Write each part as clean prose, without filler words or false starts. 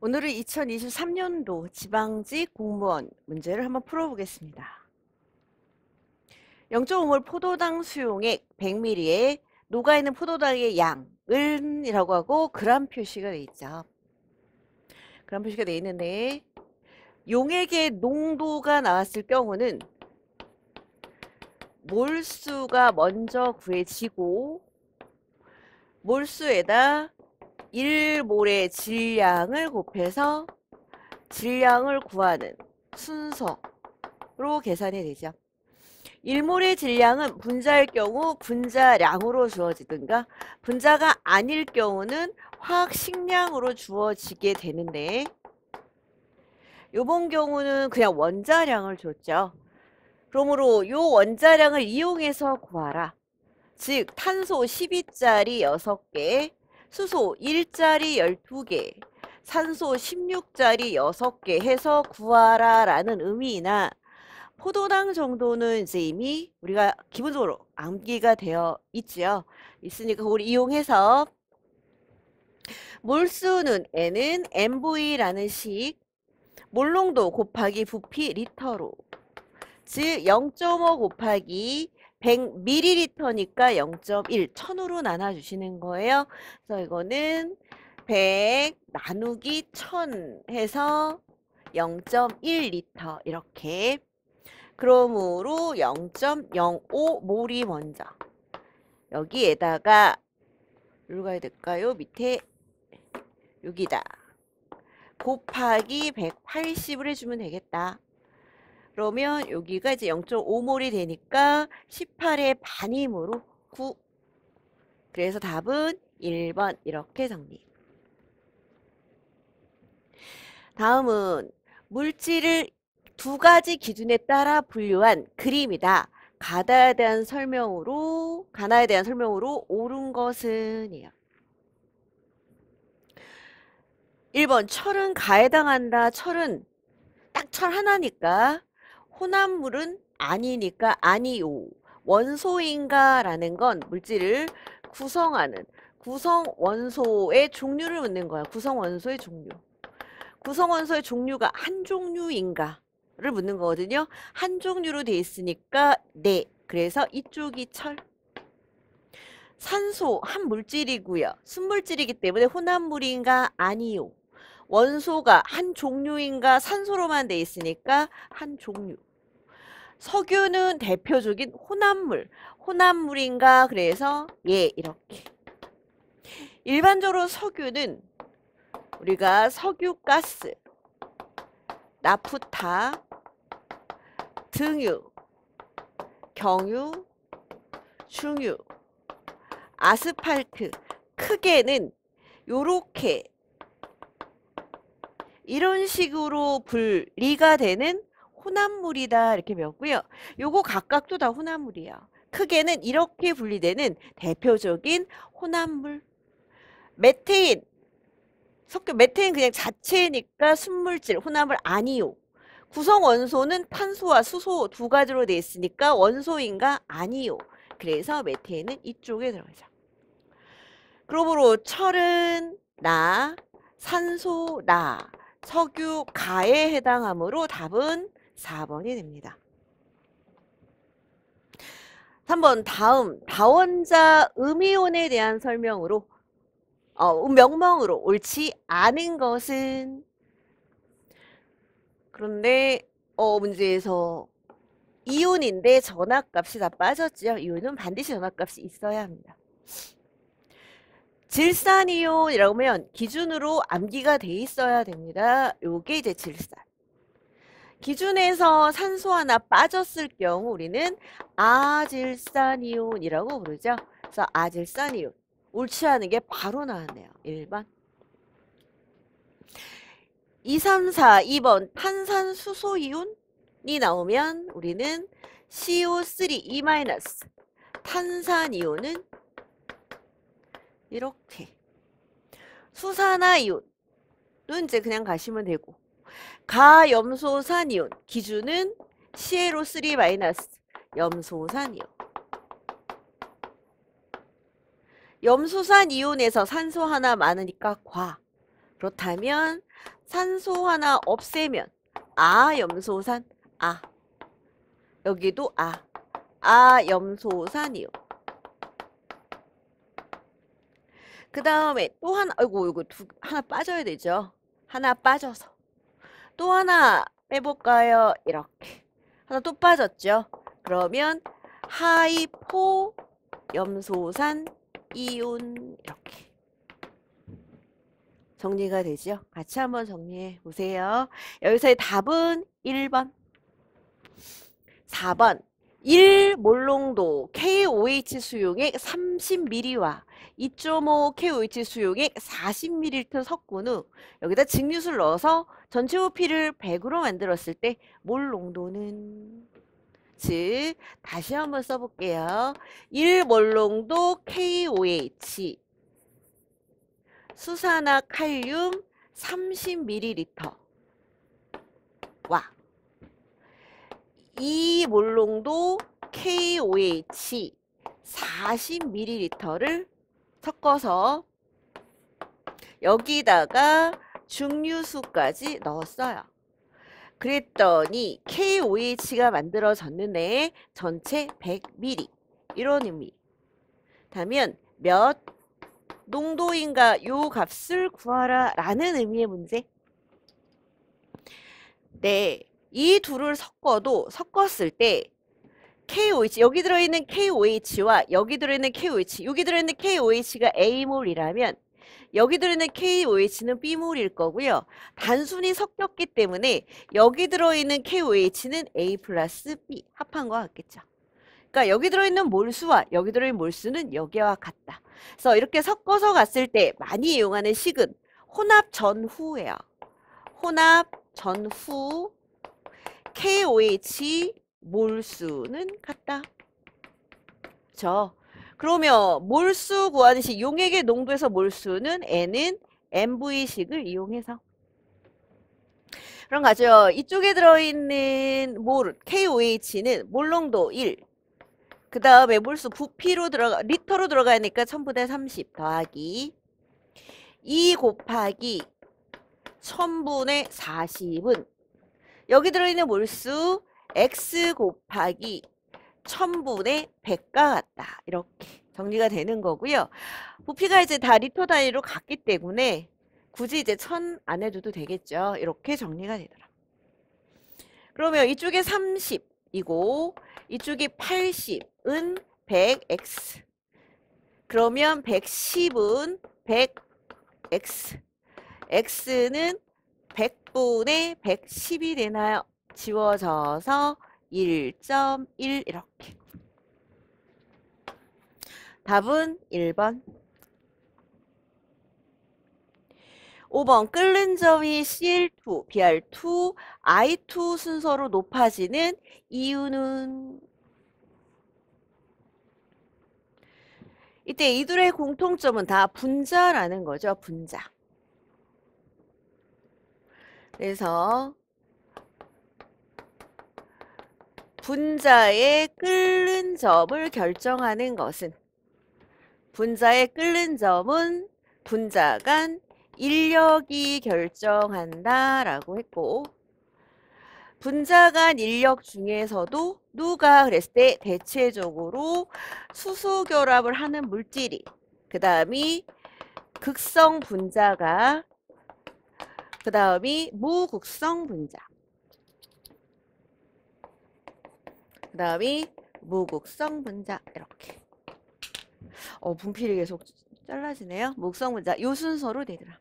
오늘은 2023년도 지방직 공무원 문제를 한번 풀어보겠습니다. 0.5몰 포도당 수용액 100ml에 녹아있는 포도당의 양은 이라고 하고 그람 표시가 되어 있죠. 그람 표시가 되어 있는데 용액의 농도가 나왔을 경우는 몰수가 먼저 구해지고 몰수에다 1몰의 질량을 곱해서 질량을 구하는 순서로 계산이 되죠. 1몰의 질량은 분자일 경우 분자량으로 주어지든가 분자가 아닐 경우는 화학식량으로 주어지게 되는데 요번 경우는 그냥 원자량을 줬죠. 그러므로 요 원자량을 이용해서 구하라. 즉 탄소 12짜리 6개, 수소 1짜리 12개, 산소 16짜리 6개 해서 구하라 라는 의미이나 포도당 정도는 이제 이미 우리가 기본적으로 암기가 되어 있죠. 있으니까 그걸 이용해서 몰수는 N은 MV라는 식 몰농도 곱하기 부피 리터로 즉 0.5 곱하기 100ml니까 0.1 1000으로 나눠주시는 거예요. 그래서 이거는 100 나누기 1000 해서 0.1리터 이렇게 그러므로 0.05몰이 먼저 여기에다가 여기로 가야 될까요? 밑에 여기다 곱하기 180을 해주면 되겠다. 그러면 여기가 이제 0.5몰이 되니까 18의 반이므로 9. 그래서 답은 1번 이렇게 정리. 다음은 물질을 두 가지 기준에 따라 분류한 그림이다. 가나에 대한 설명으로 옳은 것은 이요. 1번 철은 가에 해당한다. 철은 딱 철 하나니까 혼합물은 아니니까 아니요. 원소인가 라는 건 물질을 구성하는 구성 원소의 종류를 묻는 거야. 구성 원소의 종류. 구성 원소의 종류가 한 종류인가를 묻는 거거든요. 한 종류로 돼 있으니까 네. 그래서 이쪽이 철. 산소 한 물질이고요. 순물질이기 때문에 혼합물인가 아니요. 원소가 한 종류인가 산소로만 돼 있으니까 한 종류. 석유는 대표적인 혼합물. 혼합물인가 그래서 예 이렇게. 일반적으로 석유는 우리가 석유가스, 나프타, 등유, 경유, 중유, 아스팔트 크게는 요렇게 이런 식으로 분리가 되는 혼합물이다 이렇게 배웠고요. 요거 각각도 다 혼합물이에요. 크게는 이렇게 분리되는 대표적인 혼합물. 메테인 석유 메테인 그냥 자체니까 순물질 혼합물 아니요. 구성 원소는 탄소와 수소 두 가지로 되어 있으니까 원소인가 아니요. 그래서 메테인은 이쪽에 들어가죠. 그러므로 철은 나, 산소 나, 석유 가에 해당하므로 답은 4번이 됩니다. 3번 다음 다원자 음이온에 대한 설명으로 명명으로 옳지 않은 것은 그런데 문제에서 이온인데 전압값이 다 빠졌죠. 이온은 반드시 전압값이 있어야 합니다. 질산이온이라고 하면 기준으로 암기가 돼 있어야 됩니다. 요게 이제 질산. 기준에서 산소 하나 빠졌을 경우 우리는 아질산이온이라고 부르죠. 그래서 아질산이온. 옳지 않은 게 바로 나왔네요. 1번. 2, 3, 4, 2번 탄산수소이온이 나오면 우리는 CO3E- 탄산이온은 이렇게 수산화이온은 이제 그냥 가시면 되고 가염소산이온 기준은 ClO3- 염소산이온. 염소산 이온에서 산소 하나 많으니까 과. 그렇다면 산소 하나 없애면 아염소산 아. 여기도 아염소산이요. 그 다음에 또 하나, 아이고, 이거 하나 빠져야 되죠. 하나 빠져서. 또 하나 빼볼까요? 이렇게. 하나 또 빠졌죠. 그러면 하이포염소산 이온 이렇게. 정리가 되죠? 같이 한번 정리해 보세요. 여기서의 답은 1번. 4번. 1몰롱도 KOH 수용액 30ml와 2.5 KOH 수용액 40ml 섞은 후 여기다 증류수를 넣어서 전체 부피를 100으로 만들었을 때 몰농도는 즉 다시 한번 써볼게요. 1몰롱도 KOH 수산화칼륨 30ml 와 2몰롱도 KOH 40ml를 섞어서 여기다가 증류수까지 넣었어요. 그랬더니 KOH가 만들어졌는데 전체 100ml 이런 의미. 다면 몇 농도인가 요 값을 구하라 라는 의미의 문제. 네, 이 둘을 섞었을 때 KOH, 여기 들어있는 KOH와 여기 들어있는 KOH, 여기 들어있는 KOH가 A몰이라면 여기 들어있는 KOH는 B몰일 거고요. 단순히 섞였기 때문에 여기 들어있는 KOH는 A 플러스 B 합한 것 같겠죠. 그러니까 여기 들어있는 몰수와 여기 들어있는 몰수는 여기와 같다. 그래서 이렇게 섞어서 갔을 때 많이 이용하는 식은 혼합 전후예요. 혼합 전후 KOH 몰수는 같다. 그렇죠? 그러면 몰수 구하는 식, 용액의 농도에서 몰수는 N은 MV식을 이용해서. 그럼 가죠. 이쪽에 들어있는 몰, KOH는 몰농도 1. 그 다음에 몰수 부피로 리터로 들어가니까 1000분의 30 더하기 2 곱하기 1000분의 40은 여기 들어있는 몰수 X 곱하기 1000분의 100과 같다. 이렇게 정리가 되는 거고요. 부피가 이제 다 리터 단위로 갔기 때문에 굳이 이제 1000 안 해줘도 되겠죠. 이렇게 정리가 되더라. 그러면 이쪽에 30이고 이쪽에 80은 100X. 그러면 110은 100X. X는 100분의 110이 되나요? 지워져서 1.1 이렇게. 답은 1번. 5번 끓는 점이 CL2, BR2, I2 순서로 높아지는 이유는 이때 이들의 공통점은 다 분자라는 거죠. 분자. 그래서 분자의 끓는 점을 결정하는 것은 분자의 끓는 점은 분자 간 인력이 결정한다 라고 했고 분자 간 인력 중에서도 누가 그랬을 때 대체적으로 수소결합을 하는 물질이 그 다음이 극성 분자가 그 다음이 무극성 분자 그 다음이 무극성 분자 이렇게 분필이 계속 잘라지네요. 무극성 분자 이 순서로 되더라.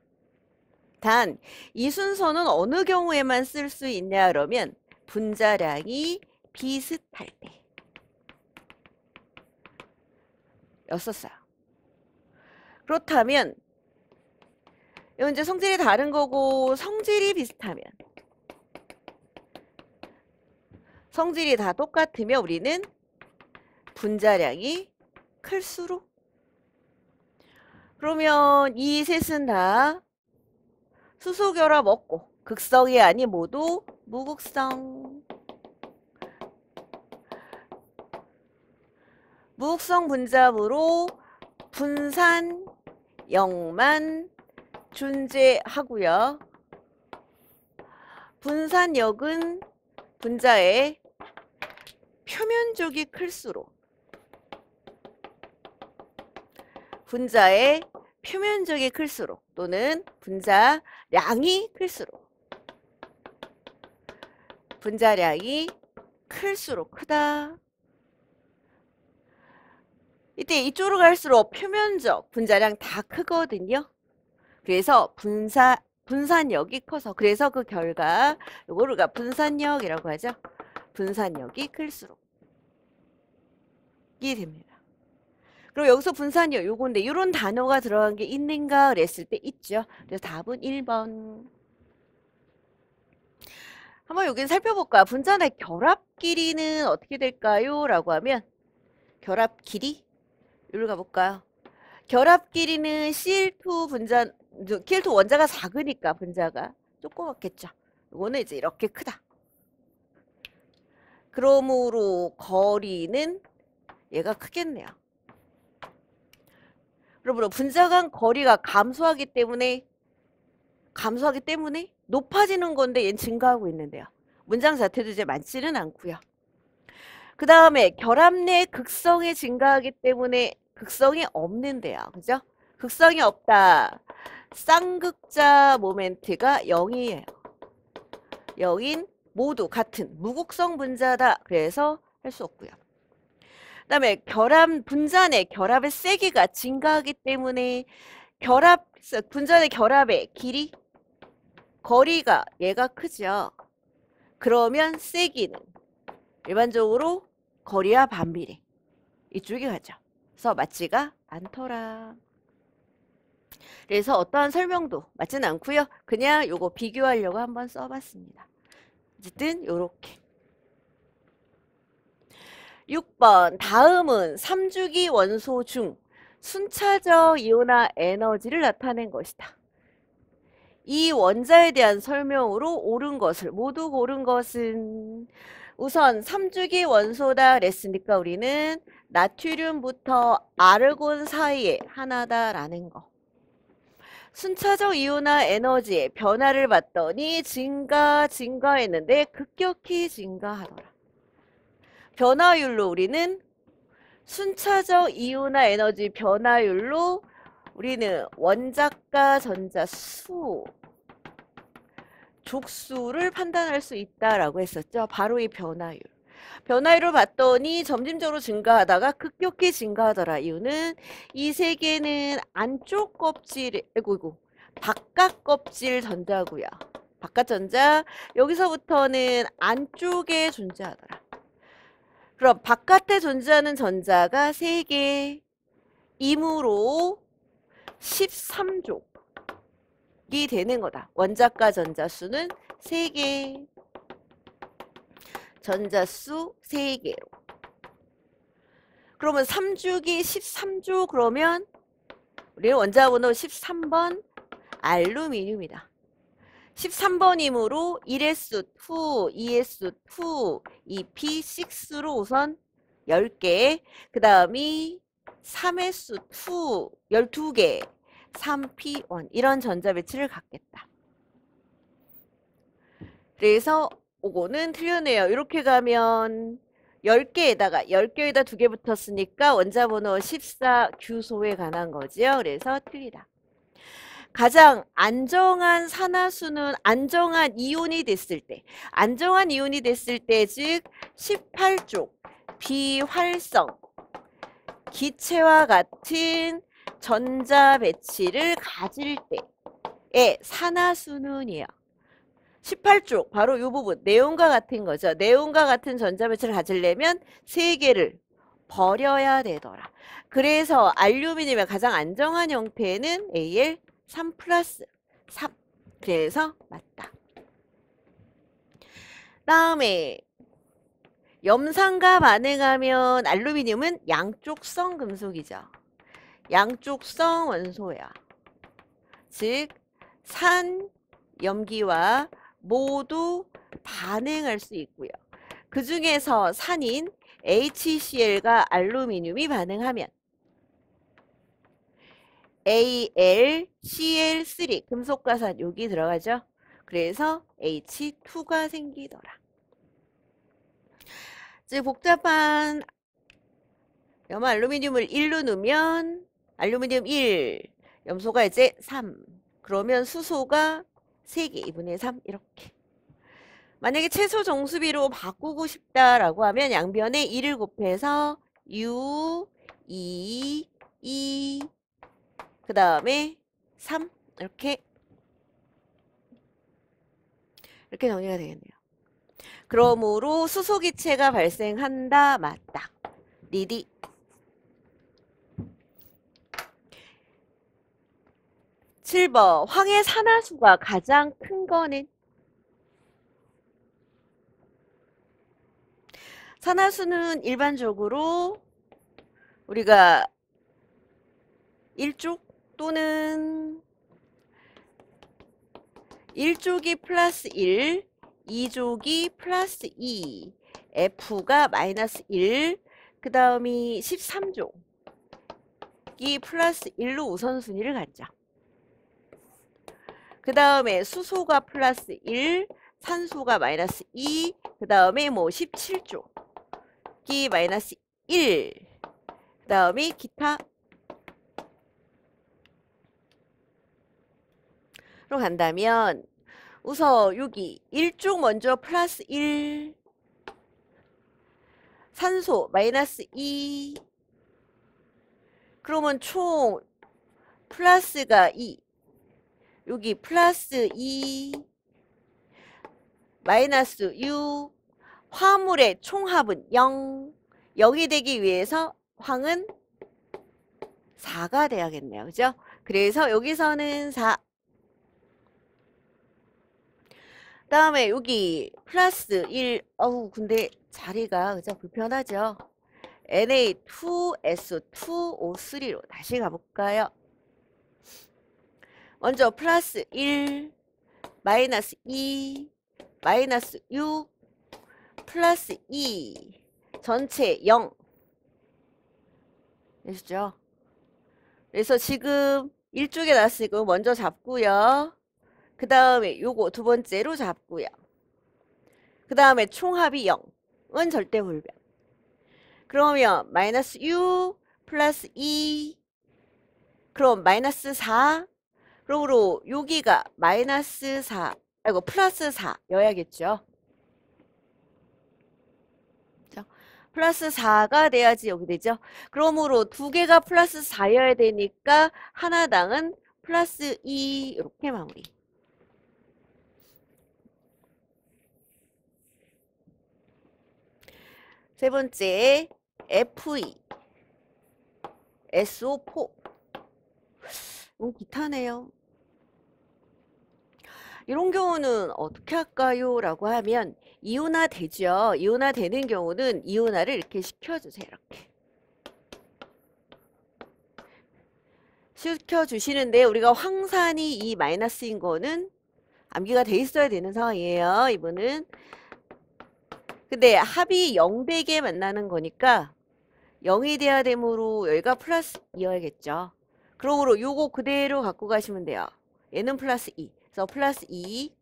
단 이 순서는 어느 경우에만 쓸 수 있냐 그러면 분자량이 비슷할 때 였었어요. 그렇다면 이건 이제 성질이 다른 거고 성질이 비슷하면 성질이 다 똑같으면 우리는 분자량이 클수록 그러면 이 셋은 다 수소결합 없고 극성이 아닌 모두 무극성 무극성 분자므로 분산 0만 존재하고요. 분산력은 분자의 표면적이 클수록 분자의 표면적이 클수록 또는 분자량이 클수록 분자량이 클수록 크다. 이때 이쪽으로 갈수록 표면적 분자량 다 크거든요. 그래서 분산력이 커서 그래서 그 결과 요거를 우리가 분산력이라고 하죠. 분산력이 클수록 이 됩니다. 그리고 여기서 분산력 요건데 이런 단어가 들어간 게 있는가 그랬을 때 있죠. 그래서 답은 1번. 한번 여기 살펴볼까? 분자의 결합 길이는 어떻게 될까요? 라고 하면 결합 길이 여기로 가볼까요? 결합 길이는 Cl2 분자 Cl2 원자가 작으니까 분자가 조그맣겠죠. 이거는 이제 이렇게 크다. 그러므로 거리는 얘가 크겠네요. 그러므로 분자 간 거리가 감소하기 때문에 높아지는 건데 얘는 증가하고 있는데요. 문장 자체도 이제 많지는 않고요. 그 다음에 결합 내 극성이 증가하기 때문에 극성이 없는데요. 그죠? 극성이 없다. 쌍극자 모멘트가 0이에요. 0인 모두 같은 무극성 분자다. 그래서 할 수 없고요. 그 다음에 분자 내 결합의 세기가 증가하기 때문에 분자 내 결합의 길이 거리가 얘가 크죠. 그러면 세기는 일반적으로 거리와 반비례 이쪽이 가죠. 그래서 맞지가 않더라. 그래서 어떠한 설명도 맞지는 않고요. 그냥 요거 비교하려고 한번 써봤습니다. 어쨌든 요렇게 6번 다음은 3주기 원소 중 순차적 이온화 에너지를 나타낸 것이다. 이 원자에 대한 설명으로 모두 고른 것은 우선 3주기 원소다 그랬으니까 우리는 나트륨부터 아르곤 사이에 하나다라는 거. 순차적 이온화 에너지의 변화를 봤더니 증가했는데 급격히 증가하더라. 변화율로 우리는 순차적 이온화 에너지 변화율로 우리는 원자과 전자 수, 족수를 판단할 수 있다라고 했었죠. 바로 이 변화율. 변화율을 봤더니 점진적으로 증가하다가 급격히 증가하더라. 이유는 이 세 개는 안쪽 껍질, 바깥 껍질 전자고요. 바깥 전자, 여기서부터는 안쪽에 존재하더라. 그럼 바깥에 존재하는 전자가 3개, 이므로 13족이 되는 거다. 원자과 전자수는 3개. 전자수 3개로. 그러면 3주기 13조 그러면 우리 원자번호 13번 알루미늄이다. 13번이므로 1s2, 2s2, 2p6로 우선 10개, 그 다음이 3s2, 12개, 3p1 이런 전자 배치를 갖겠다. 그래서 요거는 틀렸네요. 이렇게 가면 10개에다 2개 붙었으니까 원자번호 14 규소에 관한 거지요. 그래서 틀리다. 가장 안정한 산화수는 안정한 이온이 됐을 때 즉 18족 비활성 기체와 같은 전자 배치를 가질 때의 산화수는이요. 18족 바로 이 부분 네온과 같은 거죠. 네온과 같은 전자 배치를 가지려면 3개를 버려야 되더라. 그래서 알루미늄의 가장 안정한 형태는 Al3 플러스 3. 그래서 맞다. 다음에 염산과 반응하면 알루미늄은 양쪽성 금속이죠. 양쪽성 원소야. 즉 산, 염기와 모두 반응할 수 있고요. 그 중에서 산인 HCl과 알루미늄이 반응하면 AlCl3 금속가산 여기 들어가죠. 그래서 H2가 생기더라. 이제 복잡한 염화 알루미늄을 1로 넣으면 알루미늄 1, 염소가 이제 3. 그러면 수소가 3개, 2분의 3 이렇게. 만약에 최소 정수비로 바꾸고 싶다라고 하면 양변에 1을 곱해서 U, 2, 2, 그 다음에 3 이렇게 정리가 되겠네요. 그러므로 수소기체가 발생한다. 맞다. 리디. (7번) 황의 산화수가 가장 큰 거는? 산화수는 일반적으로 우리가 1족 또는 1족이 플러스 1, 2족이 플러스 2, F가 마이너스 1, 그 다음이 13족이 플러스 1로 우선순위를 갖죠. 그 다음에 수소가 플러스 1, 산소가 마이너스 2, 그 다음에 뭐 17족이 마이너스 1, 그 다음에 기타 로 간다면 우선 여기 1쪽 먼저 플러스 1, 산소 마이너스 2, 그러면 총 플러스가 2, 여기 플러스 2, 마이너스 6, 화물의 총합은 0, 0이 되기 위해서 황은 4가 돼야겠네요. 그죠? 그래서 여기서는 4. 다음에 여기 플러스 1, 근데 자리가 그죠? 불편하죠? Na2S2O3로 다시 가볼까요? 먼저 플러스 1, 마이너스 2, 마이너스 6, 플러스 2, 전체 0. 되시죠? 그래서 지금 1쪽에 놨으니까 먼저 잡고요. 그 다음에 요거 두 번째로 잡고요. 그 다음에 총합이 0은 절대 불변. 그러면 마이너스 6 플러스 2, 그럼 마이너스 4, 그러므로 여기가 마이너스 4, 플러스 4여야겠죠. 플러스 4가 돼야지 여기 되죠. 그러므로 두 개가 플러스 4여야 되니까 하나당은 플러스 2 이렇게 마무리. 세 번째 Fe SO4. 기타네요. 이런 경우는 어떻게 할까요? 라고 하면 이온화 되죠. 이온화 되는 경우는 이온화를 이렇게 시켜주세요. 이렇게 시켜주시는데 우리가 황산이 이 마이너스인 거는 암기가 돼 있어야 되는 상황이에요. 이분은. 근데 합이 0 되게 만나는 거니까 0이 돼야 되므로 여기가 플러스 2여야겠죠. 그러므로 요거 그대로 갖고 가시면 돼요. 얘는 플러스 2. 그래서 플러스 2.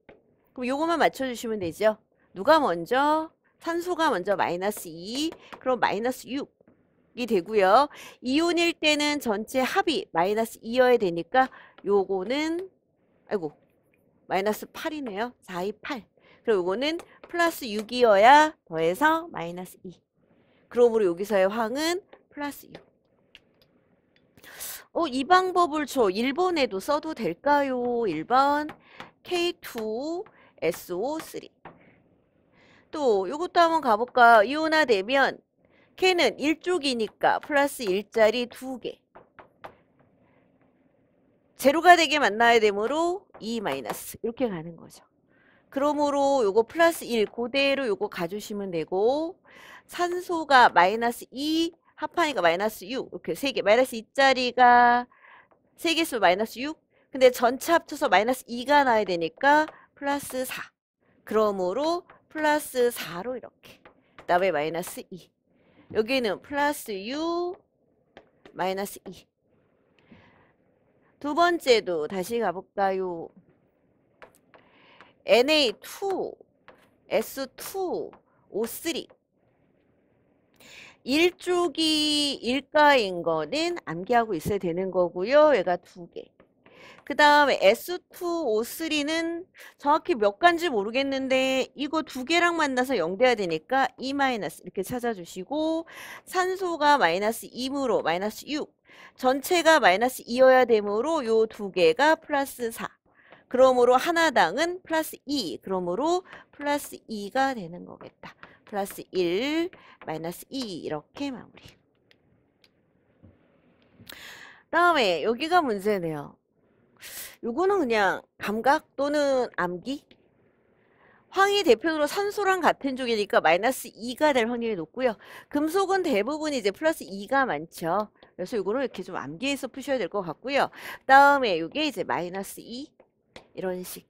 그럼 요거만 맞춰주시면 되죠. 누가 먼저? 산소가 먼저 마이너스 2. 그럼 마이너스 6이 되고요. 이온일 때는 전체 합이 마이너스 2여야 되니까 요거는 마이너스 8이네요. 4, 2, 8. 그리고 요거는 플러스 6이어야 더해서 마이너스 2. 그러므로 여기서의 황은 플러스 6. 이 방법을 1번에도 써도 될까요? 1번 K2SO3. 또 요것도 한번 가볼까요? 이온화 되면 K는 1쪽이니까 플러스 1짜리 2개. 제로가 되게 만나야 되므로 2 마이너스 이렇게 가는 거죠. 그러므로 요거 플러스 1 그대로 요거 가주시면 되고, 산소가 마이너스 2 합하니까 마이너스 6 이렇게 3개, 마이너스 2짜리가 3개수 마이너스 6. 근데 전체 합쳐서 마이너스 2가 나야 되니까 플러스 4. 그러므로 플러스 4로 이렇게. 그 다음에 마이너스 2. 여기는 플러스 6 마이너스 2. 두 번째도 다시 가볼까요? Na2, S2, O3. 일쪽이 일가인 거는 암기하고 있어야 되는 거고요. 얘가 두 개. 그 다음에 S2O3는 정확히 몇 간지 모르겠는데 이거 두 개랑 만나서 0 돼야 되니까 E- 이렇게 찾아주시고 산소가 마이너스 2으로 마이너스 6 전체가 마이너스 2여야 되므로 요 두 개가 플러스 4 그러므로 하나당은 플러스 2 그러므로 플러스 2가 되는 거겠다. 플러스 1 마이너스 2 이렇게 마무리. 다음에 여기가 문제네요. 요거는 그냥 감각 또는 암기. 황이 대표적으로 산소랑 같은 쪽이니까 마이너스 2가 될 확률이 높고요. 금속은 대부분 이제 플러스 2가 많죠. 그래서 요거는 이렇게 좀 암기해서 푸셔야 될 것 같고요. 다음에 요게 이제 마이너스 2 이런 식.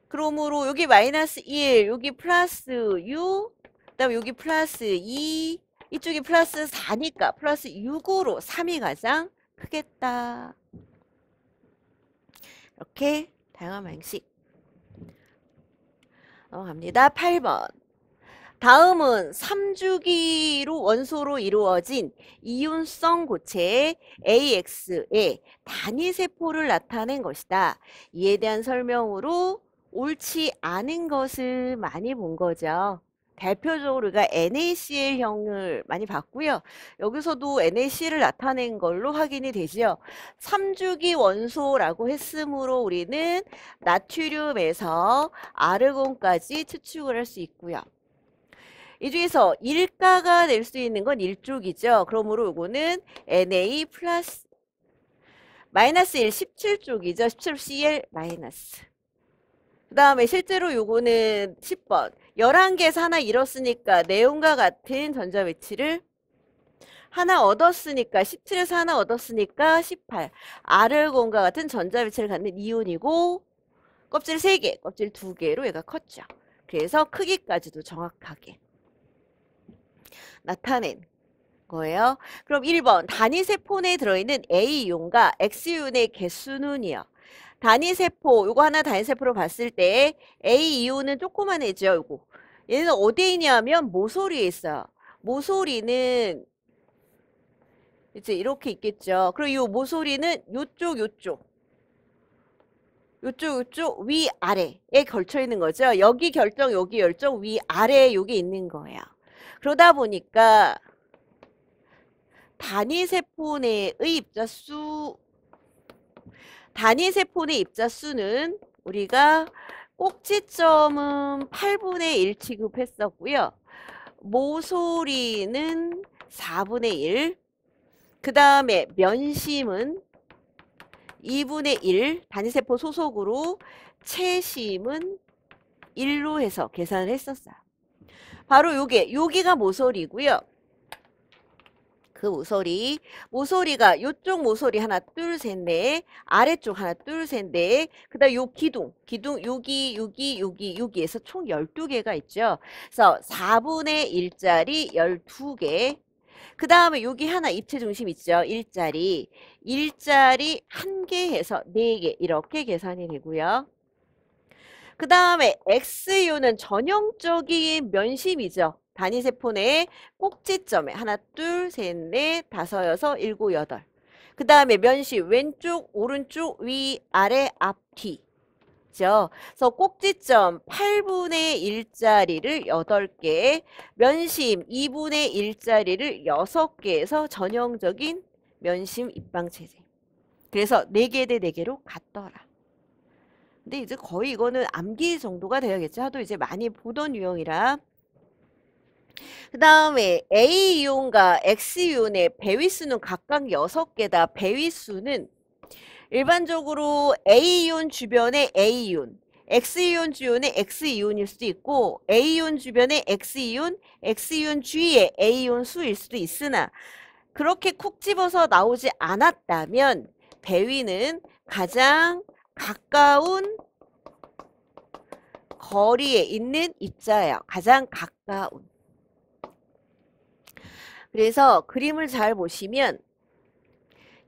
그러므로 여기 마이너스 1, 여기 플러스 6, 그다음에 여기 플러스 2, 이쪽이 플러스 4니까 플러스 6으로 3이 가장 크겠다. 이렇게 다양한 방식 넘어갑니다. 8번. 다음은 3주기로 원소로 이루어진 이온성 고체 AX의 단위세포를 나타낸 것이다. 이에 대한 설명으로 옳지 않은 것을 많이 본 거죠. 대표적으로 우리가 NaCl형을 많이 봤고요. 여기서도 NaCl을 나타낸 걸로 확인이 되죠. 3주기 원소라고 했으므로 우리는 나트륨에서 아르곤까지 추측을 할 수 있고요. 이 중에서 일가가 될 수 있는 건 일쪽이죠. 그러므로 이거는 Na 플러스 마이너스 1, 17쪽이죠. 17Cl 마이너스. 그 다음에 실제로 요거는 10번. 11개에서 하나 잃었으니까 내용과 같은 전자배치를 하나 얻었으니까 17에서 하나 얻었으니까 18. 아르곤과 같은 전자배치를 갖는 이온이고 껍질 3개, 껍질 2개로 얘가 컸죠. 그래서 크기까지도 정확하게 나타낸 거예요. 그럼 1번 단위세포 내에 들어있는 A이온과 X이온의 개수는요. 단위세포 요거 하나 단위세포로 봤을 때 A이온은 조그만 애죠. 요거. 얘는 어디에 있냐면 모서리에 있어요. 모서리는 이제 이렇게 있겠죠. 그리고 요 모서리는 요쪽 위아래에 걸쳐 있는 거죠. 여기 결정 여기 결정 위아래에 요게 있는 거예요. 그러다 보니까 단위세포 내의 입자수는 우리가 꼭지점은 8분의 1 취급했었고요. 모서리는 4분의 1. 그 다음에 면심은 2분의 1 단위세포 소속으로 채심은 1로 해서 계산을 했었어요. 바로 여기가 모서리고요. 그 모서리가 요쪽 모서리 하나 둘 셋 넷 아래쪽 하나 둘 셋 넷 그다음 요 기둥 여기에서 총 12개가 있죠. 그래서 4분의 1짜리 12개 그 다음에 여기 하나 입체 중심 있죠. 1짜리 1개 해서 4개 이렇게 계산이 되고요. 그 다음에 X요는 전형적인 면심이죠. 단위세포 내에 꼭지점에 하나, 둘, 셋, 넷, 다섯, 여섯, 일곱, 여덟. 그 다음에 면심 왼쪽, 오른쪽, 위, 아래, 앞, 뒤. 그죠? 그래서 꼭지점 8분의 1짜리를 8개, 면심 2분의 1짜리를 6개에서 전형적인 면심 입방체제. 그래서 4개 대 4개로 같더라. 근데 이제 거의 이거는 암기 정도가 돼야겠죠. 하도 이제 많이 보던 유형이라. 그 다음에 A이온과 X이온의 배위수는 각각 6개다. 배위수는 일반적으로 A이온 주변의 A이온, X이온 주변의 X이온일 수도 있고 A이온 주변의 X이온, X이온 주위의 A이온 수일 수도 있으나 그렇게 콕 집어서 나오지 않았다면 배위는 가장 가까운 거리에 있는 입자예요. 가장 가까운. 그래서 그림을 잘 보시면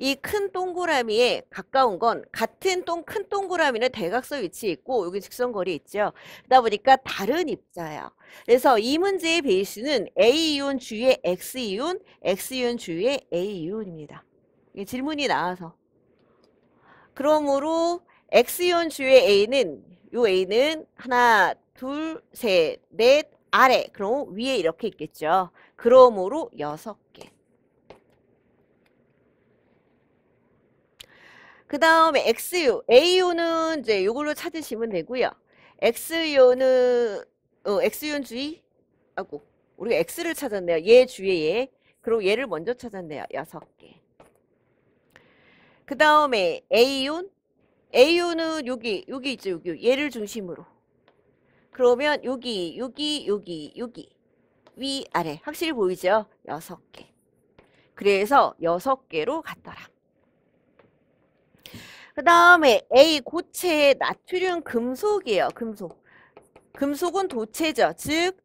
이 큰 동그라미에 가까운 건 같은 큰 동그라미는 대각선 위치에 있고 여기 직선거리에 있죠. 그러다 보니까 다른 입자예요. 그래서 이 문제의 베이스는 A이온 주위의 X이온, X이온 주위의 A이온입니다. 이게 질문이 나와서. 그러므로 X이온 주위의 A는 요 A는 하나, 둘, 셋, 넷, 아래. 그럼 위에 이렇게 있겠죠. 그러므로 6개. 그 다음에 X요. A요는 이제 이걸로 찾으시면 되고요. X요는 X요는 주의. 아이고, 우리가 X를 찾았네요. 얘 주위에 얘. 그리고 얘를 먼저 찾았네요. 6개. 그 다음에 A요. A요는 여기 있죠. 여기. 얘를 중심으로. 그러면 여기 위 아래. 확실히 보이죠? 6개. 그래서 6개로 갔더라. 그 다음에 A 고체 나트륨 금속이에요. 금속. 금속은 도체죠. 즉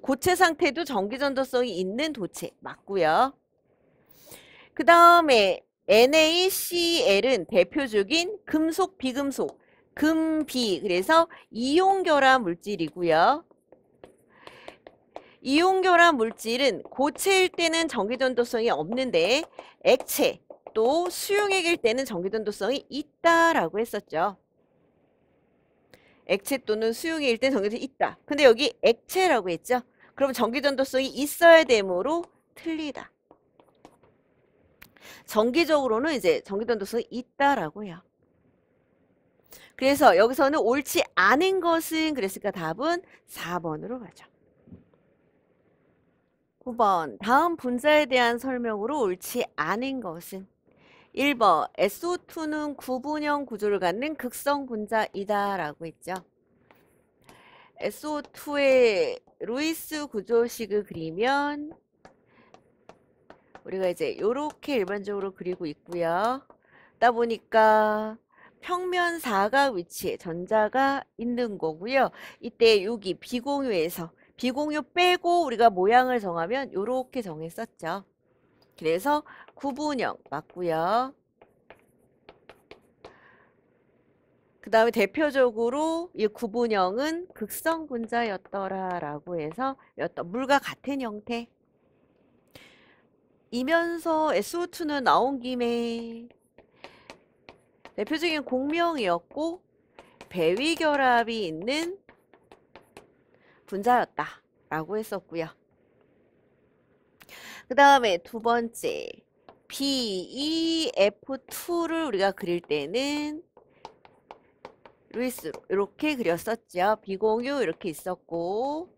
고체 상태도 전기전도성이 있는 도체. 맞고요. 그 다음에 NaCl은 대표적인 금속 비금속. 금비. 그래서 이온결합 물질이고요. 이온결합 물질은 고체일 때는 전기전도성이 없는데 액체 또 수용액일 때는 전기전도성이 있다라고 했었죠. 액체 또는 수용액일 때는 전기전도성이 있다. 근데 여기 액체라고 했죠. 그럼 전기전도성이 있어야 되므로 틀리다. 정기적으로는 이제 전기전도성이 있다라고 해요. 그래서 여기서는 옳지 않은 것은 그랬으니까 답은 4번으로 가죠. 9번 다음 분자에 대한 설명으로 옳지 않은 것은 1번 SO2는 구분형 구조를 갖는 극성 분자이다 라고 했죠. SO2의 루이스 구조식을 그리면 우리가 이제 이렇게 일반적으로 그리고 있고요. 그러다 보니까 평면 사각 위치에 전자가 있는 거고요. 이때 여기 비공유에서 비공유 빼고 우리가 모양을 정하면 이렇게 정했었죠. 그래서 구분형 맞고요. 그 다음에 대표적으로 이 구분형은 극성 분자였더라라고 해서 물과 같은 형태. 이면서 SO2는 나온 김에 대표적인 공명이었고 배위결합이 있는 분자였다라고 했었고요. 그 다음에 두 번째 BeF2를 우리가 그릴 때는 루이스로 이렇게 그렸었죠. 비공유 이렇게 있었고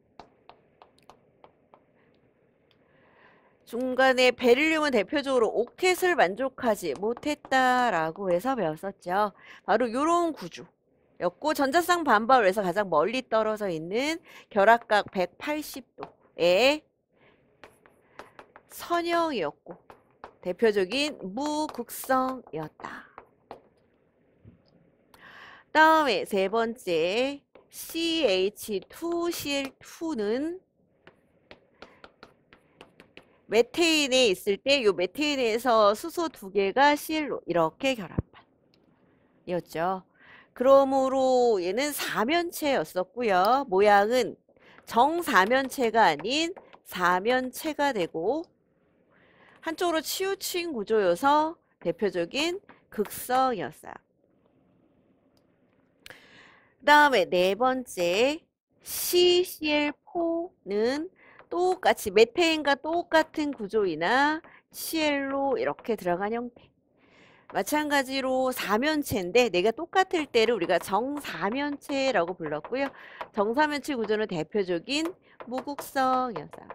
중간에 베릴륨은 대표적으로 옥텟을 만족하지 못했다라고 해서 배웠었죠. 바로 이런 구조였고 전자쌍 반발에서 가장 멀리 떨어져 있는 결합각 180도의 선형이었고 대표적인 무극성이었다. 다음에 세 번째 CH2Cl2는 메테인에 있을 때 이 메테인에서 수소 2개가 Cl로 이렇게 결합판이었죠. 그러므로 얘는 사면체였었고요. 모양은 정사면체가 아닌 사면체가 되고 한쪽으로 치우친 구조여서 대표적인 극성이었어요. 그 다음에 네 번째 CCl4는 똑같이 메테인과 똑같은 구조이나 CL로 이렇게 들어간 형태. 마찬가지로 사면체인데 내가 똑같을 때를 우리가 정사면체라고 불렀고요. 정사면체 구조는 대표적인 무극성이었어요.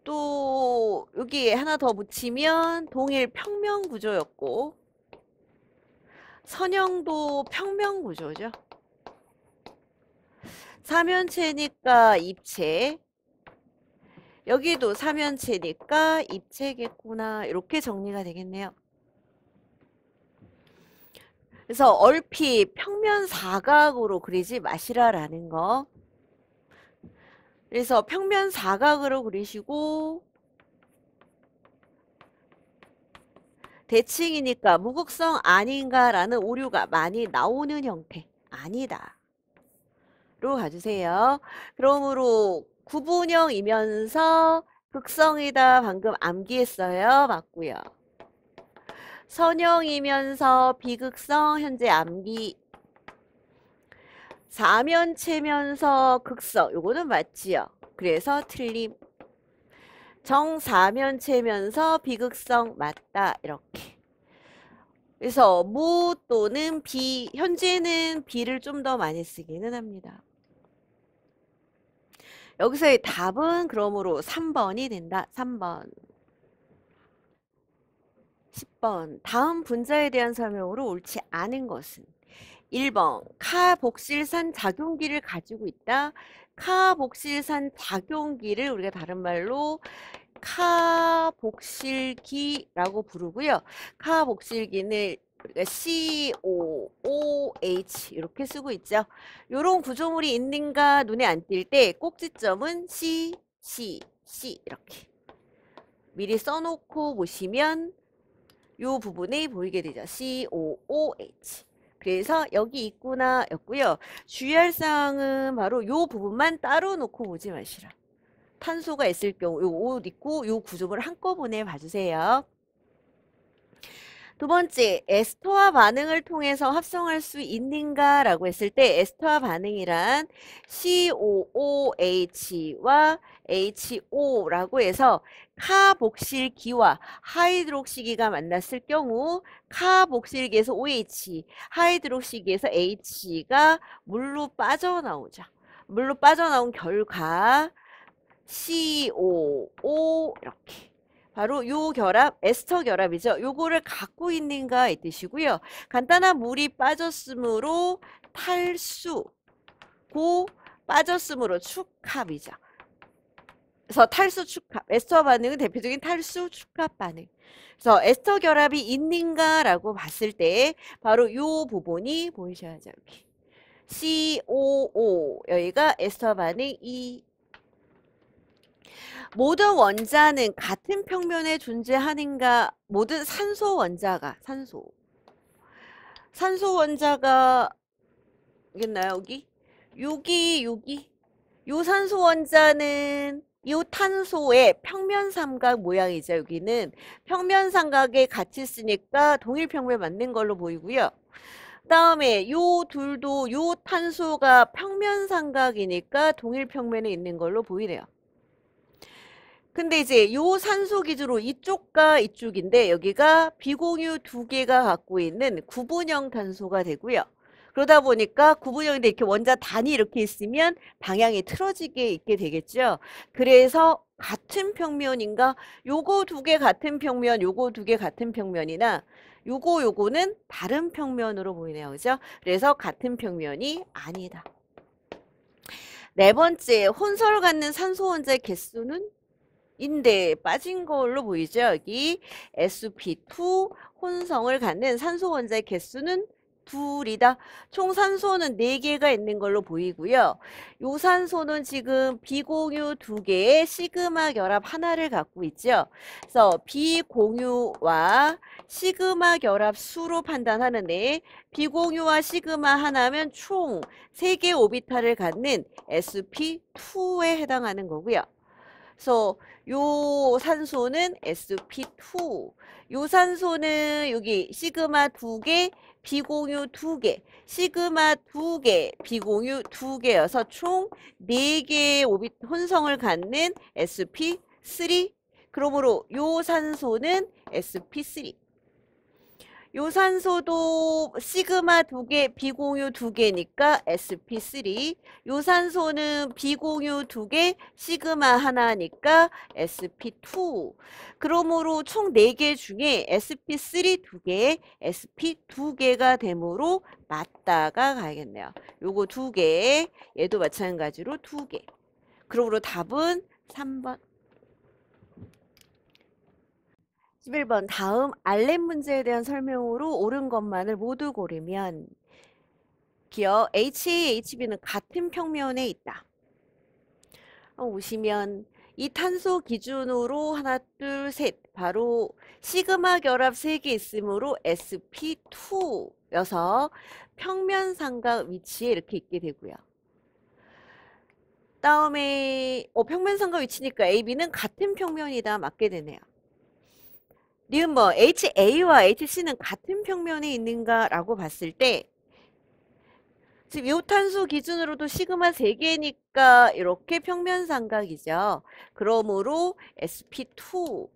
또 여기 하나 더 붙이면 동일 평면 구조였고 선형도 평면 구조죠. 사면체니까 입체. 여기도 사면체니까 입체겠구나. 이렇게 정리가 되겠네요. 그래서 얼핏 평면 사각으로 그리지 마시라라는 거. 그래서 평면 사각으로 그리시고 대칭이니까 무극성 아닌가라는 오류가 많이 나오는 형태. 아니다. 로 가주세요. 그러므로 구분형이면서 극성이다. 방금 암기했어요. 맞고요. 선형이면서 비극성 현재 암기. 사면체면서 극성 요거는 맞지요. 그래서 틀림. 정사면체면서 비극성 맞다. 이렇게. 그래서 무 또는 비 현재는 비를 좀 더 많이 쓰기는 합니다. 여기서의 답은 그러므로 3번이 된다. 3번. 10번. 다음 분자에 대한 설명으로 옳지 않은 것은 1번. 카복실산 작용기를 가지고 있다. 카복실산 작용기를 우리가 다른 말로 카복실기라고 부르고요. 카복실기는 우리가 COOH 이렇게 쓰고 있죠. 이런 구조물이 있는가 눈에 안 띌 때 꼭지점은 C, C, C 이렇게 미리 써놓고 보시면 이 부분이 보이게 되죠. COOH. 그래서 여기 있구나 였고요. 주의할 사항은 바로 이 부분만 따로 놓고 보지 마시라. 탄소가 있을 경우 요 옷 있고 요 구조물을 한꺼번에 봐주세요. 두 번째, 에스터와 반응을 통해서 합성할 수 있는가 라고 했을 때 에스터와 반응이란 COOH와 HO라고 해서 카복실기와 하이드록시기가 만났을 경우 카복실기에서 OH, 하이드록시기에서 H가 물로 빠져나오죠. 물로 빠져나온 결과 COO 이렇게 바로 요 결합 에스터 결합이죠. 요거를 갖고 있는가 이 뜻이고요. 간단한 물이 빠졌으므로 탈수 고 빠졌으므로 축합이죠. 그래서 탈수 축합 에스터 반응은 대표적인 탈수 축합 반응. 그래서 에스터 결합이 있는가라고 봤을 때 바로 요 부분이 보이셔야죠. 여기 COO 여기가 에스터 반응 E 모든 원자는 같은 평면에 존재하는가? 모든 산소 원자가 산소 원자가 있나요? 여기 요 산소 원자는 요 탄소의 평면 삼각 모양이죠. 여기는 평면 삼각에 같이 쓰니까 동일 평면 맞는 걸로 보이고요. 다음에 요 둘도 요 탄소가 평면 삼각이니까 동일 평면에 있는 걸로 보이네요. 근데 이제 요 산소 기준으로 이쪽과 이쪽인데 여기가 비공유 두 개가 갖고 있는 구분형 탄소가 되고요. 그러다 보니까 구분형인데 이렇게 원자 단이 이렇게 있으면 방향이 틀어지게 있게 되겠죠. 그래서 같은 평면인가? 요거 두 개 같은 평면, 요거 두 개 같은 평면이나 요거는 다른 평면으로 보이네요. 그죠? 그래서 같은 평면이 아니다. 네 번째, 혼설을 갖는 산소 원자의 개수는 인데 빠진 걸로 보이죠. 여기 sp2 혼성을 갖는 산소 원자의 개수는 둘이다. 총 산소는 4개가 있는 걸로 보이고요. 요 산소는 지금 비공유 2개의 시그마 결합 하나를 갖고 있죠. 그래서 비공유와 시그마 결합 수로 판단하는데 비공유와 시그마 하나면 총 3개 오비탈을 갖는 sp2에 해당하는 거고요. 그래서 요 산소는 sp2. 요 산소는 여기 시그마 2개, 비공유 2개, 시그마 2개, 비공유 2개여서 총 4개의 혼성을 갖는 sp3. 그러므로 요 산소는 sp3. 요 산소도 시그마 2개, 비공유 2개니까 sp3. 요 산소는 비공유 2개, 시그마 하나니까 sp2. 그러므로 총 4개 중에 sp3 2개, sp 2개가 되므로 맞다가 가야겠네요. 요거 2개, 얘도 마찬가지로 2개. 그러므로 답은 3번. 11번 다음 알렘 문제에 대한 설명으로 옳은 것만을 모두 고르면 기억 HA, HB는 같은 평면에 있다. 오시면 이 탄소 기준으로 하나, 둘, 셋. 바로 시그마 결합 3개 있으므로 sp2여서 평면 삼각 위치에 이렇게 있게 되고요. 다음에 평면 삼각 위치니까 AB는 같은 평면이다. 맞게 되네요. 니은 뭐 HA와 HC는 같은 평면에 있는가라고 봤을 때 지금 요 탄소 기준으로도 시그마 3개니까 이렇게 평면 삼각이죠. 그러므로 sp2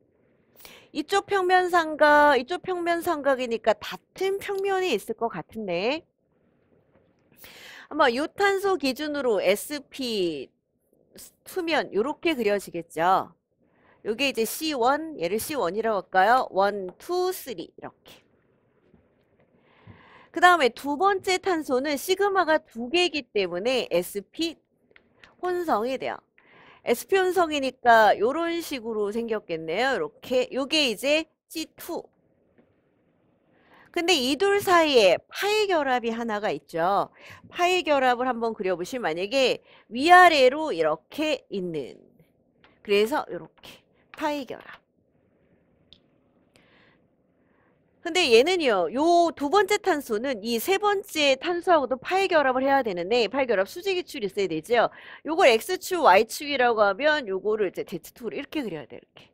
이쪽 평면 삼각, 이쪽 평면 삼각이니까 같은 평면에 있을 것 같은데 한번 요 탄소 기준으로 sp2면 이렇게 그려지겠죠. 요게 이제 C1, 얘를 C1이라고 할까요? 1, 2, 3 이렇게. 그 다음에 두 번째 탄소는 시그마가 2개이기 때문에 sp 혼성이 돼요. sp 혼성이니까 요런 식으로 생겼겠네요. 이렇게. 요게 이제 C2. 근데 이 둘 사이에 파이 결합이 하나가 있죠. 파이 결합을 한번 그려보시면 만약에 위아래로 이렇게 있는. 그래서 이렇게 파이 결합. 근데 얘는요, 요 두 번째 탄소는 이 세 번째 탄소하고도 파이 결합을 해야 되는데, 파이 결합 수직이축이 있어야 되죠. 요걸 X축, Y축이라고 하면 요거를 이제 Z2로 이렇게 그려야 돼, 이렇게.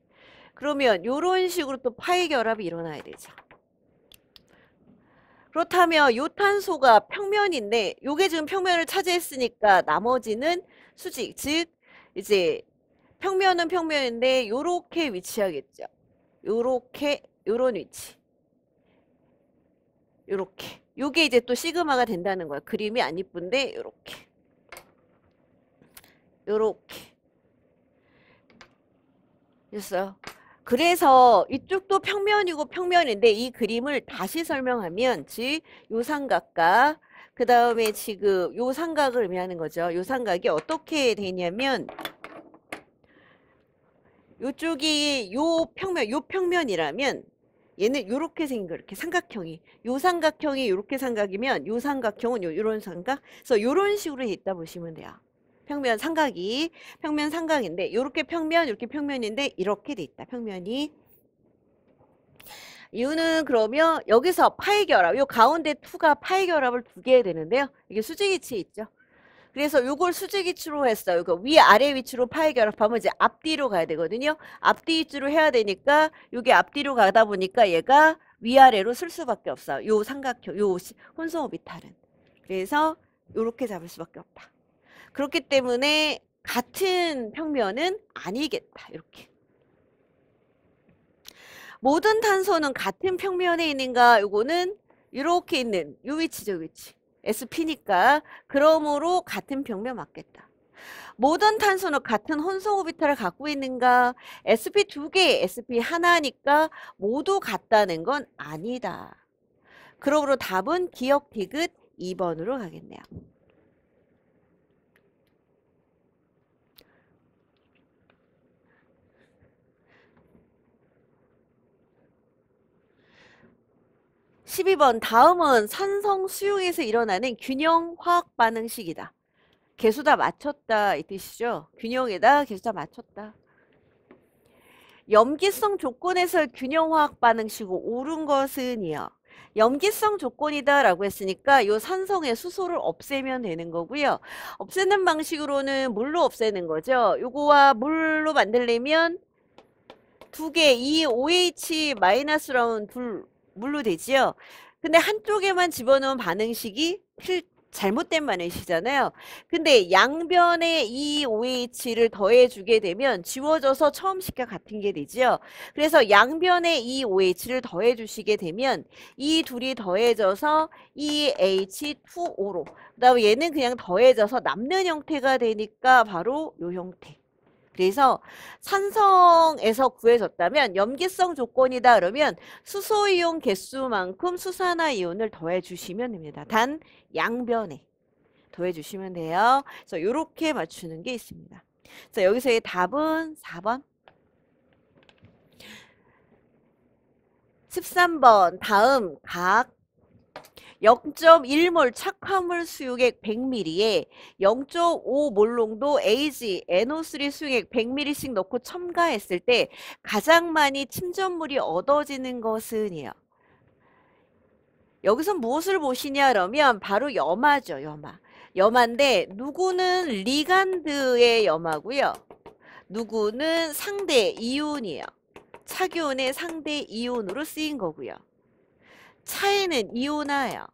그러면 요런 식으로 또 파이 결합이 일어나야 되죠. 그렇다면 요 탄소가 평면인데, 요게 지금 평면을 차지했으니까 나머지는 수직, 즉, 이제 평면은 평면인데, 요렇게 위치하겠죠. 요렇게, 요런 위치. 요렇게. 요게 이제 또 시그마가 된다는 거야. 그림이 안 이쁜데 요렇게. 요렇게. 됐어요. 그래서 이쪽도 평면이고 평면인데 이 그림을 다시 설명하면 즉 요 삼각과 그 다음에 지금 요 삼각을 의미하는 거죠. 요 삼각이 어떻게 되냐면 요쪽이 요 평면이라면 얘는 요렇게 생긴 거 이렇게 삼각형이 요 삼각형이 요렇게 삼각이면 요 삼각형은 요런 삼각 그래서 요런 식으로 있다 보시면 돼요. 평면 삼각인데 요렇게 평면 요렇게 평면인데 이렇게 돼 있다 평면이. 이유는 그러면 여기서 파이 결합 요 가운데 2가 파이 결합을 2개 되는데요. 이게 수직이치 있죠. 그래서 요걸 수직위치로 했어요. 이거 위아래 위치로 파이 결합하면 이제 앞뒤로 가야 되거든요. 앞뒤 위치로 해야 되니까 요게 앞뒤로 가다 보니까 얘가 위아래로 쓸 수밖에 없어요. 요 삼각형, 요 혼성 오비탈은. 그래서 요렇게 잡을 수밖에 없다. 그렇기 때문에 같은 평면은 아니겠다. 이렇게. 모든 탄소는 같은 평면에 있는가? 요거는 이렇게 있는 요 위치죠, 위치. SP니까 그러므로 같은 평면 맞겠다. 모든 탄소는 같은 혼성 오비탈을 갖고 있는가? sp 2개, sp 하나니까 모두 같다는 건 아니다. 그러므로 답은 기억 디귿 2번으로 가겠네요. (12번) 다음은 산성 수용에서 일어나는 균형 화학 반응식이다. 개수 다 맞췄다 이 뜻이죠. 균형에다 개수 다 맞췄다. 염기성 조건에서 균형 화학 반응식이고 옳은 것은이요. 염기성 조건이다 라고 했으니까 요 산성의 수소를 없애면 되는 거고요. 없애는 방식으로는 물로 없애는 거죠. 요거와 물로 만들려면 2개, 이 OH-랑 물로 되지요. 근데 한쪽에만 집어넣은 반응식이 잘못된 반응식이잖아요. 근데 양변에 이 OH를 더해주게 되면 지워져서 처음 식과 같은 게 되죠. 그래서 양변에 이 OH를 더해주시게 되면 이 둘이 더해져서 EH2O로 그 다음에 얘는 그냥 더해져서 남는 형태가 되니까 바로 요 형태. 그래서 산성에서 구해졌다면 염기성 조건이다 그러면 수소이온 개수만큼 수산화이온을 더해주시면 됩니다. 단 양변에 더해주시면 돼요. 그래서 이렇게 맞추는 게 있습니다. 자, 여기서의 답은 4번. 13번 다음 각 0.1몰 착화물 수용액 100ml에 0.5몰 농도 AG NO3 수용액 100ml씩 넣고 첨가했을 때 가장 많이 침전물이 얻어지는 것은 이에요. 여기서 무엇을 보시냐 그러면 바로 염화죠. 염화. 염화인데 누구는 리간드의 염화고요. 누구는 상대 이온이에요. 차기온의 상대 이온으로 쓰인 거고요. 차에는 이온화예요.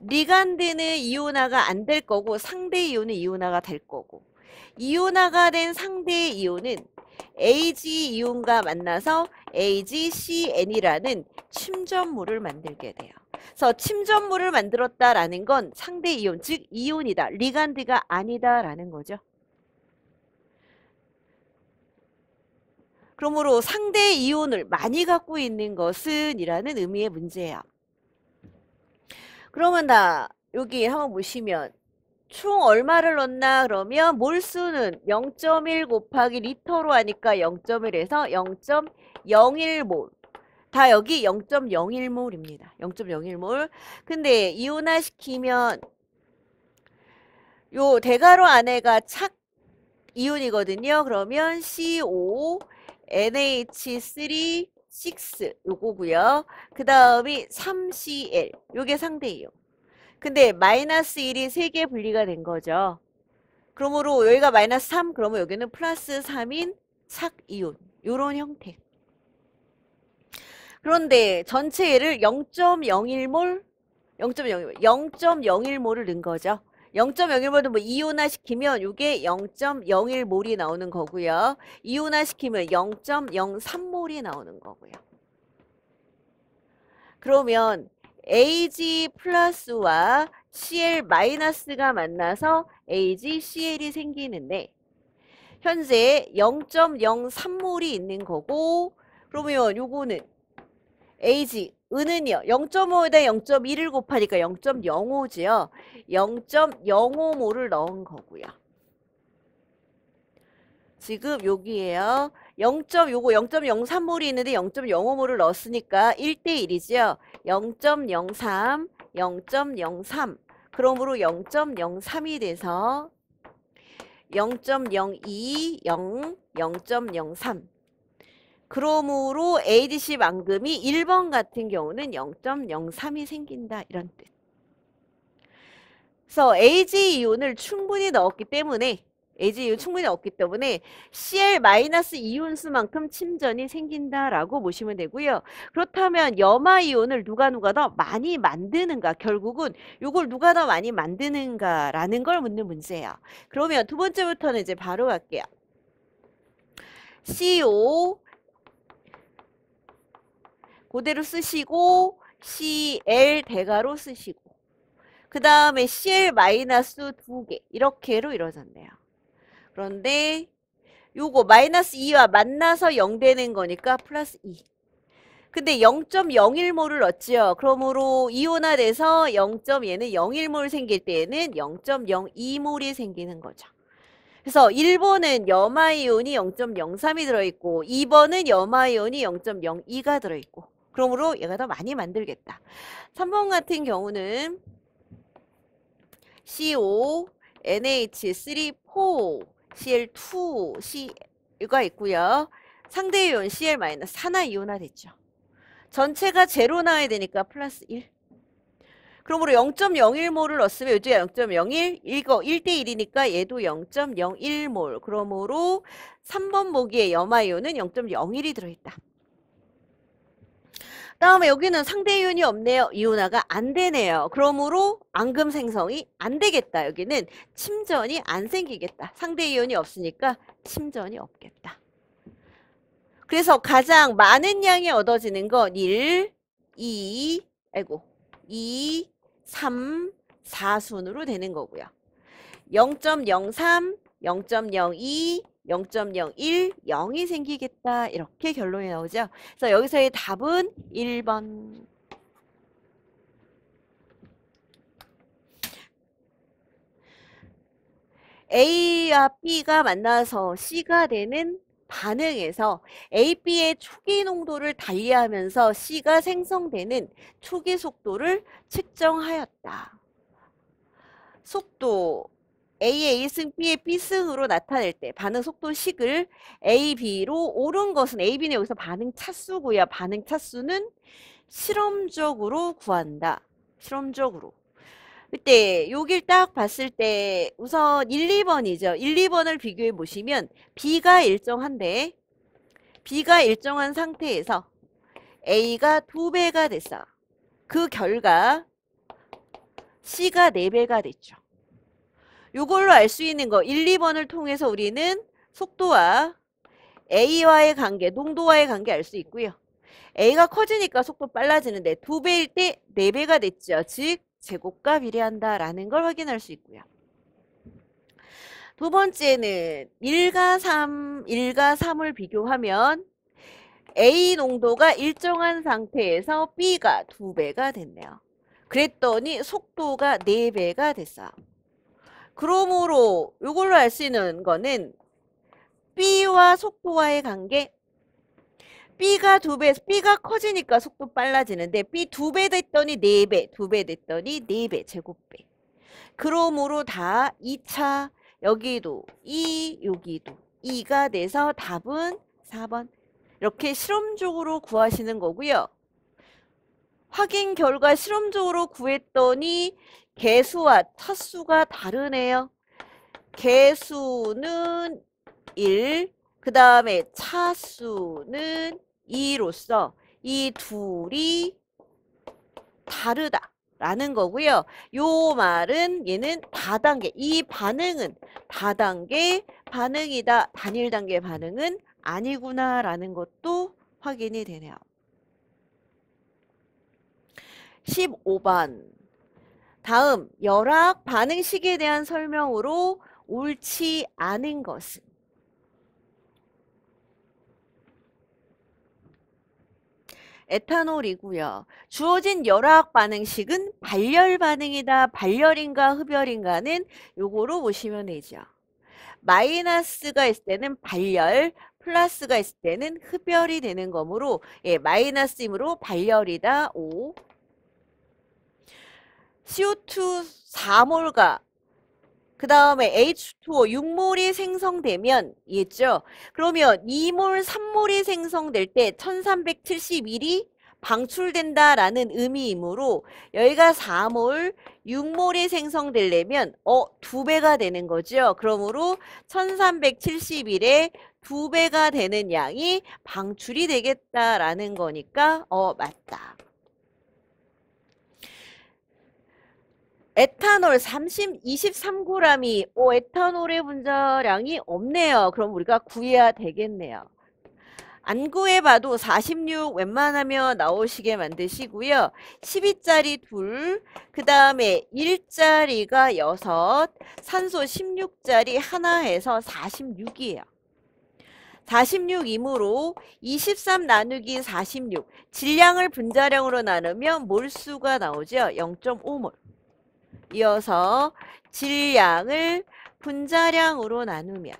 리간드는 이온화가 안 될 거고 상대 이온은 이온화가 될 거고, 이온화가 된 상대 이온은 AG 이온과 만나서 AgCn이라는 침전물을 만들게 돼요. 그래서 침전물을 만들었다라는 건 상대 이온, 즉 이온이다. 리간드가 아니다라는 거죠. 그러므로 상대 이온을 많이 갖고 있는 것은 이라는 의미의 문제예요. 그러면 여기 한번 보시면 총 얼마를 넣나 그러면 몰수는 0.1 곱하기 리터로 하니까 0.1에서 0.01몰. 다 여기 0.01몰입니다. 0.01몰. 근데 이온화시키면 요 대가로 안에가 착 이온이거든요. 그러면 CO, NH3, 6 요거고요. 그 다음이 3Cl 요게 상대 이온. 근데 마이너스 1이 3개 분리가 된 거죠. 그러므로 여기가 마이너스 3, 그러면 여기는 플러스 3인 착이온. 요런 형태. 그런데 전체를 0.01몰, 0.01몰을 넣은 거죠. 0.01몰도 뭐 이온화시키면 이게 0.01몰이 나오는 거고요. 이온화시키면 0.03몰이 나오는 거고요. 그러면 AG 플러스와 CL 마이너스가 만나서 AgCl이 생기는데 현재 0.03몰이 있는 거고, 그러면 요거는 AG 은은이요. 0.5에다 0.1을 곱하니까 0.05지요. 0.05몰을 넣은 거고요. 지금 여기에요. 요거 0.03몰이 있는데 0.05몰을 넣었으니까 1대1이죠. 0.03, 0.03. 그러므로 0.03이 돼서 0.02, 0, 0.03. 그러므로 ADC만큼이 1번 같은 경우는 0.03이 생긴다. 이런 뜻. 그래서 Ag이온을 충분히 넣었기 때문에 Ag이온 충분히 넣었기 때문에 Cl-이온수만큼 침전이 생긴다라고 보시면 되고요. 그렇다면 염화이온을 누가 더 많이 만드는가? 결국은 이걸 누가 더 많이 만드는가라는 걸 묻는 문제예요. 그러면 두 번째부터는 이제 바로 갈게요. CO 그대로 쓰시고 Cl 대가로 쓰시고 그 다음에 Cl 마이너스 2개 이렇게로 이루어졌네요. 그런데 요거 마이너스 2와 만나서 0 되는 거니까 플러스 2. 근데 0.01몰을 넣었지요. 그러므로 이온화돼서 얘는 0.1몰 생길 때에는 0.02몰이 생기는 거죠. 그래서 1번은 염화이온이 0.03이 들어있고 2번은 염화이온이 0.02가 들어있고, 그러므로 얘가 더 많이 만들겠다. 3번 같은 경우는 CO, NH3, 4, Cl2, C가 있고요. 상대 이온 Cl- 하나 이온화 됐죠. 전체가 제로 나와야 되니까 플러스 1. 그러므로 0.01몰을 넣었으면 이쪽에 0.01, 이거 1대1이니까 얘도 0.01몰. 그러므로 3번 보기에 염화이온은 0.01이 들어있다. 다음에 여기는 상대 이온이 없네요. 이온화가 안 되네요. 그러므로 앙금 생성이 안 되겠다. 여기는 침전이 안 생기겠다. 상대 이온이 없으니까 침전이 없겠다. 그래서 가장 많은 양이 얻어지는 건 1, 2, 3, 4순으로 되는 거고요. 0.03, 0.02, 0.01, 0이 생기겠다. 이렇게 결론이 나오죠. 그래서 여기서의 답은 1번. A와 B가 만나서 C가 되는 반응에서 A, B의 초기 농도를 달리하면서 C가 생성되는 초기 속도를 측정하였다. 속도 A의 A승, B의 B승으로 나타낼 때 반응 속도식을 A, B로 옳은 것은 A, B는 여기서 반응 차수고요. 반응 차수는 실험적으로 구한다. 실험적으로. 그때 여길 딱 봤을 때 우선 1, 2번이죠. 1, 2번을 비교해 보시면 B가 일정한데 B가 일정한 상태에서 A가 2배가 됐어. 그 결과 C가 4배가 됐죠. 요걸로 알 수 있는 거 1, 2번을 통해서 우리는 속도와 A와의 관계, 농도와의 관계 알 수 있고요. A가 커지니까 속도 빨라지는데 2배일 때 4배가 됐죠. 즉 제곱과 비례한다라는 걸 확인할 수 있고요. 두 번째는 1과 3을 비교하면 A 농도가 일정한 상태에서 B가 2배가 됐네요. 그랬더니 속도가 4배가 됐어요. 그러므로 이걸로 알 수 있는 거는 B와 속도와의 관계, B가 2배, B가 커지니까 속도 빨라지는데 B 2배 됐더니 4배, 2배 됐더니 4배, 제곱배. 그러므로 다 2차, 여기도 2, 여기도 2가 돼서 답은 4번. 이렇게 실험적으로 구하시는 거고요. 확인 결과 실험적으로 구했더니 개수와 차수가 다르네요. 개수는 1, 그 다음에 차수는 2로서 이 둘이 다르다라는 거고요. 요 말은 얘는 다단계, 이 반응은 다단계 반응이다. 단일 단계 반응은 아니구나라는 것도 확인이 되네요. 15번. 다음 열악 반응식에 대한 설명으로 옳지 않은 것은 에탄올이고요. 주어진 열악 반응식은 발열 반응이다. 발열인가 흡열인가는 요거로 보시면 되죠. 마이너스가 있을 때는 발열, 플러스가 있을 때는 흡열이 되는 거므로 예, 마이너스이므로 발열이다. 5. CO2 4몰과 그 다음에 H2O 6몰이 생성되면 이해했죠? 그러면 2몰, 3몰이 생성될 때 1371이 방출된다라는 의미이므로 여기가 4몰, 6몰이 생성되려면 2배가 되는 거죠. 그러므로 1371에 2배가 되는 양이 방출이 되겠다라는 거니까 맞다. 에탄올 23g이 에탄올의 분자량이 없네요. 그럼 우리가 구해야 되겠네요. 안 구해봐도 46 웬만하면 나오시게 만드시고요. 12짜리 2, 그 다음에 1짜리가 6, 산소 16짜리 하나 해서 46이에요. 46이므로 23 나누기 46, 질량을 분자량으로 나누면 몰수가 나오죠. 0.5몰. 이어서 질량을 분자량으로 나누면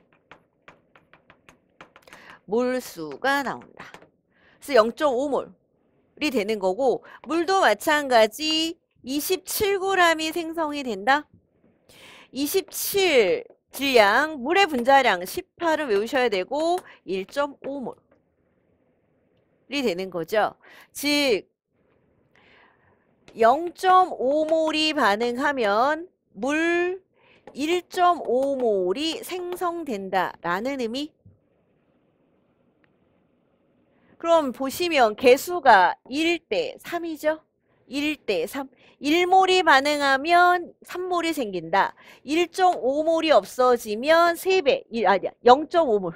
몰수가 나온다. 그래서 0.5몰이 되는 거고 물도 마찬가지 27g이 생성이 된다. 27 질량, 물의 분자량 18을 외우셔야 되고 1.5몰이 되는 거죠. 즉 0.5몰이 반응하면 물 1.5몰이 생성된다라는 의미. 그럼 보시면 개수가 1대 3이죠. 1대 3. 1몰이 반응하면 3몰이 생긴다. 1.5몰이 없어지면 3배. 아니야. 0.5몰.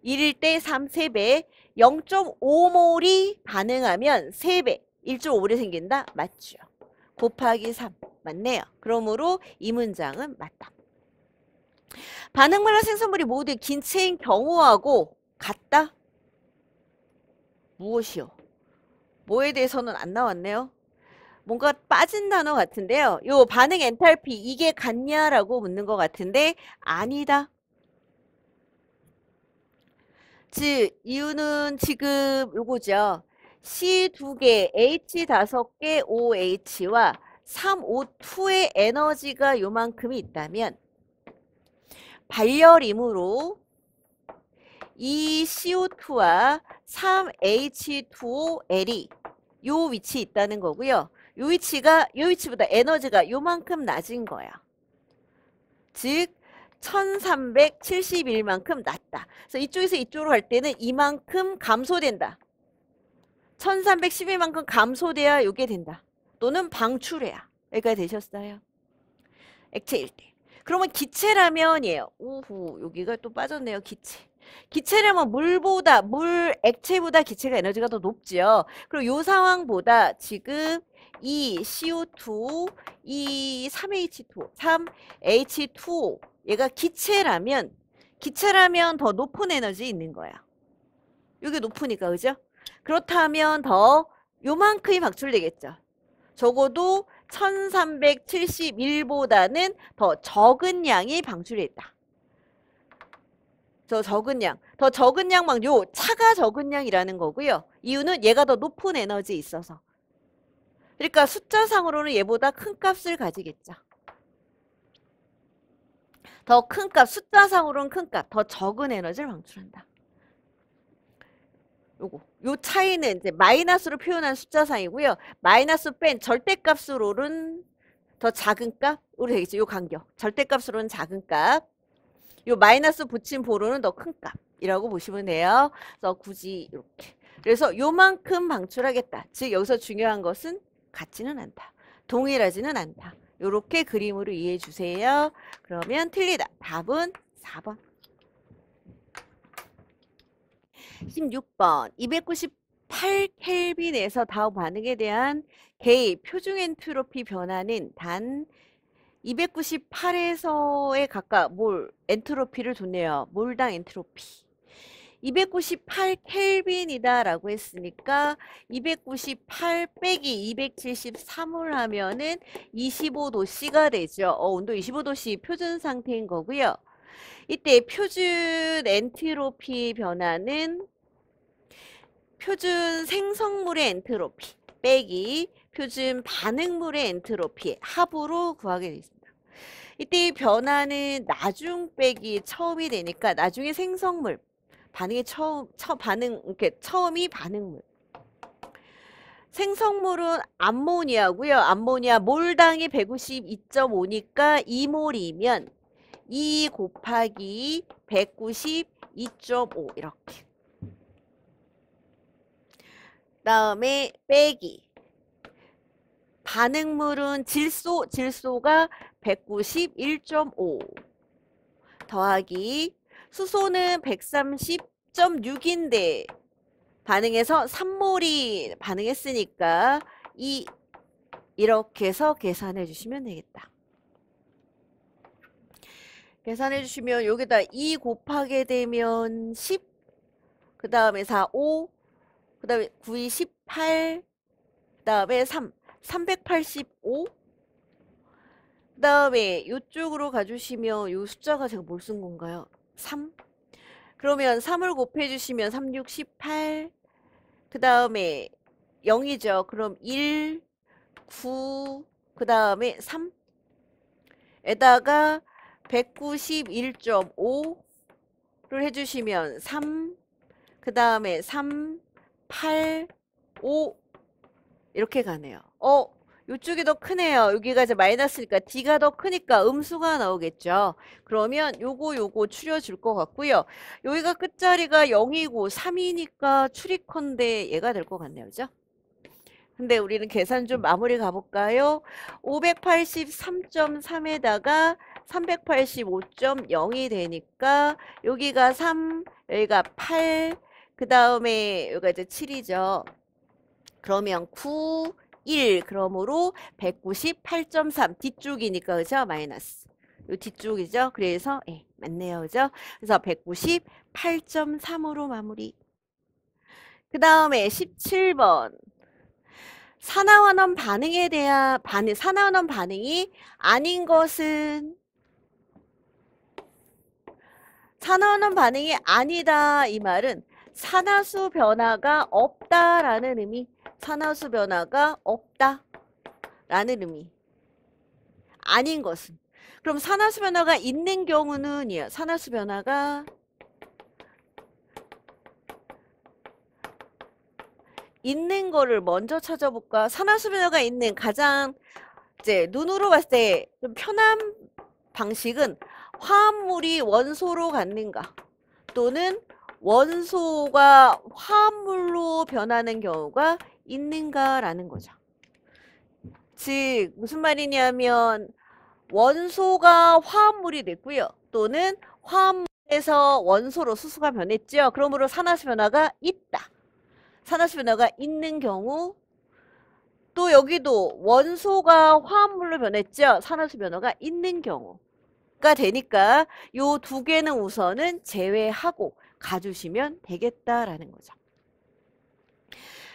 1대 3, 3배. 0.5몰이 반응하면 3배. 1.5몰이 생긴다. 맞죠. 곱하기 3. 맞네요. 그러므로 이 문장은 맞다. 반응물과 생성물이 모두 긴체인 경우하고 같다. 무엇이요? 뭐에 대해서는 안 나왔네요. 뭔가 빠진 단어 같은데요. 요 반응 엔탈피 이게 같냐라고 묻는 것 같은데 아니다. 즉 이유는 지금 요거죠. C 2개, H 5개, OH와 3O2의 에너지가 요만큼이 있다면 발열임으로 이 CO2와 3H2OL이 요 위치에 있다는 거고요. 요 위치보다 에너지가 요만큼 낮은 거야. 즉 1371만큼 낮다. 그래서 이쪽에서 이쪽으로 갈 때는 이만큼 감소된다. 1311만큼 감소돼야 요게 된다. 또는 방출해야. 여기까지 되셨어요? 액체일 때. 그러면 기체라면이에요. 오호, 여기가 또 빠졌네요. 기체라면 액체보다 기체가 에너지가 더 높죠. 그리고 요 상황보다 지금 이 CO2, 이 3H2O, 얘가 기체라면 더 높은 에너지 있는 거야. 이게 높으니까, 그죠? 그렇다면 더 요만큼이 방출되겠죠. 적어도 1371보다는 더 적은 양이 방출했다. 더 적은 양만 요 차가 적은 양이라는 거고요. 이유는 얘가 더 높은 에너지에 있어서. 그러니까 숫자상으로는 얘보다 큰 값을 가지겠죠. 더 큰 값, 숫자상으로는 큰 값, 더 적은 에너지를 방출한다. 요 차이는 이제 마이너스로 표현한 숫자상이고요. 마이너스 뺀 절대값으로는 더 작은 값으로 되겠죠. 요 간격. 절대값으로는 작은 값. 요 마이너스 붙인 보로는 더 큰 값이라고 보시면 돼요. 그래서 굳이 이렇게. 그래서 요만큼 방출하겠다. 즉 여기서 중요한 것은 같지는 않다. 동일하지는 않다. 요렇게 그림으로 이해해 주세요. 그러면 틀리다. 답은 4번. 16번 298켈빈에서 다음 반응에 대한 개의 표준 엔트로피 변화는 단 298에서에 각각 엔트로피를 줬네요. 몰당 엔트로피. 298켈빈이다 라고 했으니까 298 빼기 273을 하면은 25도씨가 되죠. 온도 25도씨 표준 상태인 거고요. 이때 표준 엔트로피 변화는 표준 생성물의 엔트로피 빼기 표준 반응물의 엔트로피 합으로 구하게 되어 있습니다. 이때 변화는 나중 빼기 처음이 되니까 나중에 생성물 반응이 처음이 반응물. 생성물은 암모니아고요. 암모니아 몰당이 192.5니까 2몰이면 2 곱하기 192.5 이렇게. 다음에 빼기. 반응물은 질소가 191.5 더하기 수소는 130.6인데 반응해서 3몰이 반응했으니까 이렇게 해서 계산해 주시면 되겠다. 계산해 주시면 여기다 2 곱하게 되면 10, 그 다음에 4, 5, 그 다음에 9, 2, 18, 그 다음에 3, 385, 그 다음에 이쪽으로 가주시면 이 숫자가 제가 뭘 쓴 건가요? 3. 그러면 3을 곱해주시면 3, 6, 18, 그 다음에 0이죠. 그럼 1, 9, 그 다음에 3 에다가 191.5를 해주시면 3, 그 다음에 3, 8, 5 이렇게 가네요. 이쪽이 더 크네요. 여기가 이제 마이너스니까 D가 더 크니까 음수가 나오겠죠. 그러면 요거 추려줄 것 같고요. 여기가 끝자리가 0이고 3이니까 추리컨대 얘가 될 것 같네요. 그죠? 근데 우리는 계산 좀 마무리 가볼까요? 583.3에다가 385.0이 되니까 여기가 3, 여기가 8, 그 다음에 여기가 이제 7이죠. 그러면 9, 1, 그러므로 198.3 뒤쪽이니까 그죠? 마이너스. 요 뒤쪽이죠? 그래서 맞네요. 그죠? 그래서 198.3으로 마무리. 그 다음에 17번. 산화환원 반응에 대한 산화환원 반응이 아닌 것은 산화환원 반응이 아니다 이 말은 산화수 변화가 없다라는 의미. 산화수 변화가 없다라는 의미. 아닌 것은. 그럼 산화수 변화가 있는 경우는 산화수 변화가 있는 거를 먼저 찾아볼까? 산화수 변화가 있는 가장 이제 눈으로 봤을 때 좀 편한 방식은 화합물이 원소로 갔는가 또는 원소가 화합물로 변하는 경우가 있는가라는 거죠. 즉 무슨 말이냐면 원소가 화합물이 됐고요. 또는 화합물에서 원소로 수소가 변했죠. 그러므로 산화수 변화가 있다. 산화수 변화가 있는 경우 또 여기도 원소가 화합물로 변했죠. 산화수 변화가 있는 경우가 되니까 요 두 개는 우선은 제외하고 가주시면 되겠다라는 거죠.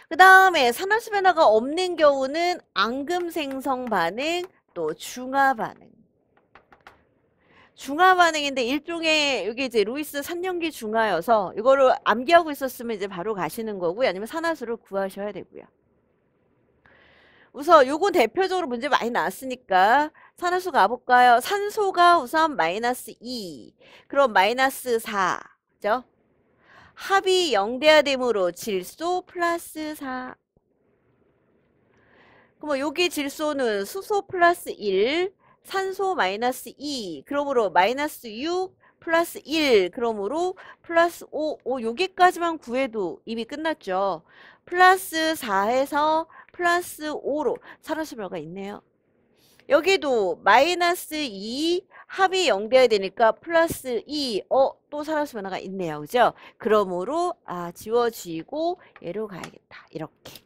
그 다음에 산화수 변화가 없는 경우는 앙금 생성 반응 또 중화 반응. 중화 반응인데 일종의 이게 이제 루이스 산연기 중화여서 이거를 암기하고 있었으면 이제 바로 가시는 거고요. 아니면 산화수를 구하셔야 되고요. 우선 요건 대표적으로 문제 많이 나왔으니까 산화수 가볼까요? 산소가 우선 마이너스 2 그럼 마이너스 4 그죠? 합이 0 돼야 되므로 질소 플러스 4 그럼 여기 질소는 수소 플러스 1 산소 마이너스 2 그러므로 마이너스 6 플러스 1 그러므로 플러스 5 여기까지만 구해도 이미 끝났죠. 플러스 4에서 플러스 5로 산화수 변화가 있네요. 여기도 마이너스 2 합이 0 돼야 되니까 플러스 2 또 산화수 변화가 있네요. 그죠? 그러므로 지워지고 얘로 가야겠다. 이렇게.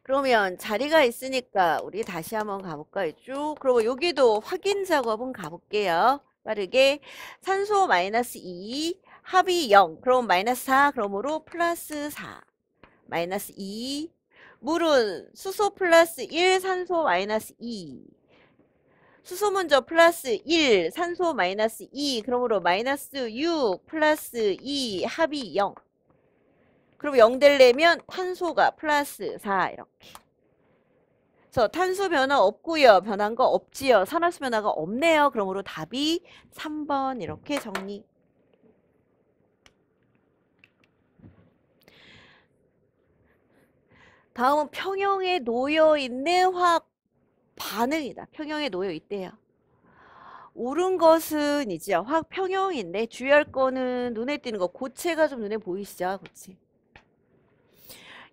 그러면 자리가 있으니까 우리 다시 한번 가볼까요? 쭉. 그리고 여기도 확인 작업은 가볼게요. 빠르게. 산소 마이너스 2, 합이 0. 그럼 마이너스 4. 그러므로 플러스 4. 마이너스 2. 물은 수소 플러스 1, 산소 마이너스 2. 수소 먼저 플러스 1, 산소 마이너스 2. 그러므로 마이너스 6 플러스 2 합이 0. 그럼 0 되려면 탄소가 플러스 4 이렇게. 그래서 탄소 변화 없고요. 변한 거 없지요. 산화수 변화가 없네요. 그러므로 답이 3번 이렇게 정리. 다음은 평형에 놓여있는 화학 반응이다. 평형에 놓여있대요. 옳은 것은 이제 화학 평형인데 주의할 거는 눈에 띄는 거 고체가 좀 눈에 보이시죠? 고체.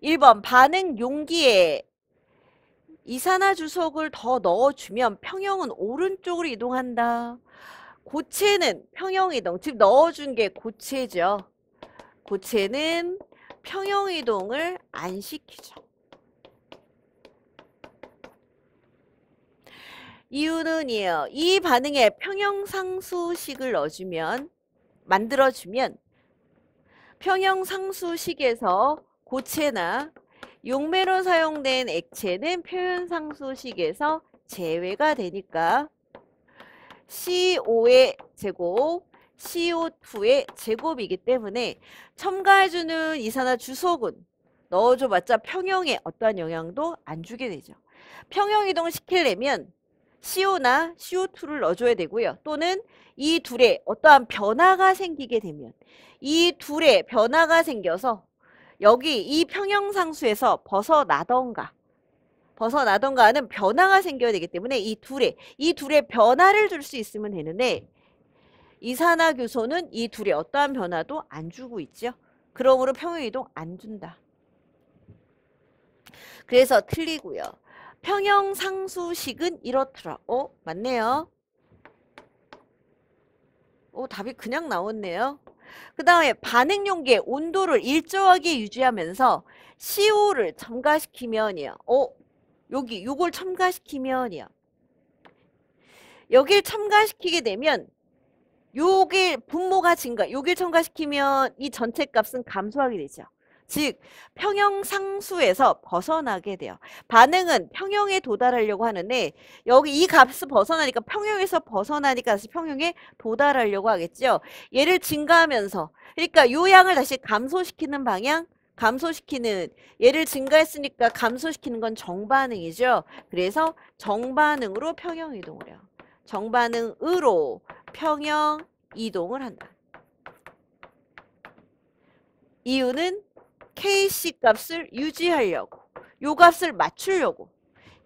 1번 반응 용기에 이산화주석을 더 넣어주면 평형은 오른쪽으로 이동한다. 고체는 평형이동, 즉 넣어준 게 고체죠. 고체는 평형이동을 안 시키죠. 이유는요. 이 반응에 평형상수식을 만들어주면 평형상수식에서 고체나 용매로 사용된 액체는 평형상수식에서 제외가 되니까 CO2의 제곱, CO2의 제곱이기 때문에 첨가해주는 이산화주석은 넣어줘봤자 평형에 어떠한 영향도 안 주게 되죠. 평형이동을 시키려면 CO나 CO2를 넣어줘야 되고요. 또는 이 둘에 어떠한 변화가 생기게 되면 이 둘에 변화가 생겨서 여기 이 평형상수에서 벗어나던가 하는 변화가 생겨야 되기 때문에 이 둘에 변화를 줄 수 있으면 되는데 이산화규소는 이 둘에 어떠한 변화도 안 주고 있죠. 그러므로 평형이동 안 준다. 그래서 틀리고요. 평형상수식은 이렇더라. 맞네요. 답이 그냥 나왔네요. 그 다음에 반응 용기의 온도를 일정하게 유지하면서 CO를 첨가시키면이요. 요걸 첨가시키면이요. 여길 첨가시키게 되면 요길 분모가 증가. 요길 첨가시키면 이 전체 값은 감소하게 되죠. 즉 평형상수에서 벗어나게 돼요. 반응은 평형에 도달하려고 하는데 여기 이 값을 벗어나니까 평형에서 벗어나니까 다시 평형에 도달하려고 하겠죠. 얘를 증가하면서 그러니까 요 양을 다시 감소시키는 방향, 감소시키는 얘를 증가했으니까 감소시키는 건 정반응이죠. 그래서 정반응으로 평형 이동을 해요. 정반응으로 평형 이동을 한다. 이유는 KC 값을 유지하려고, 요 값을 맞추려고.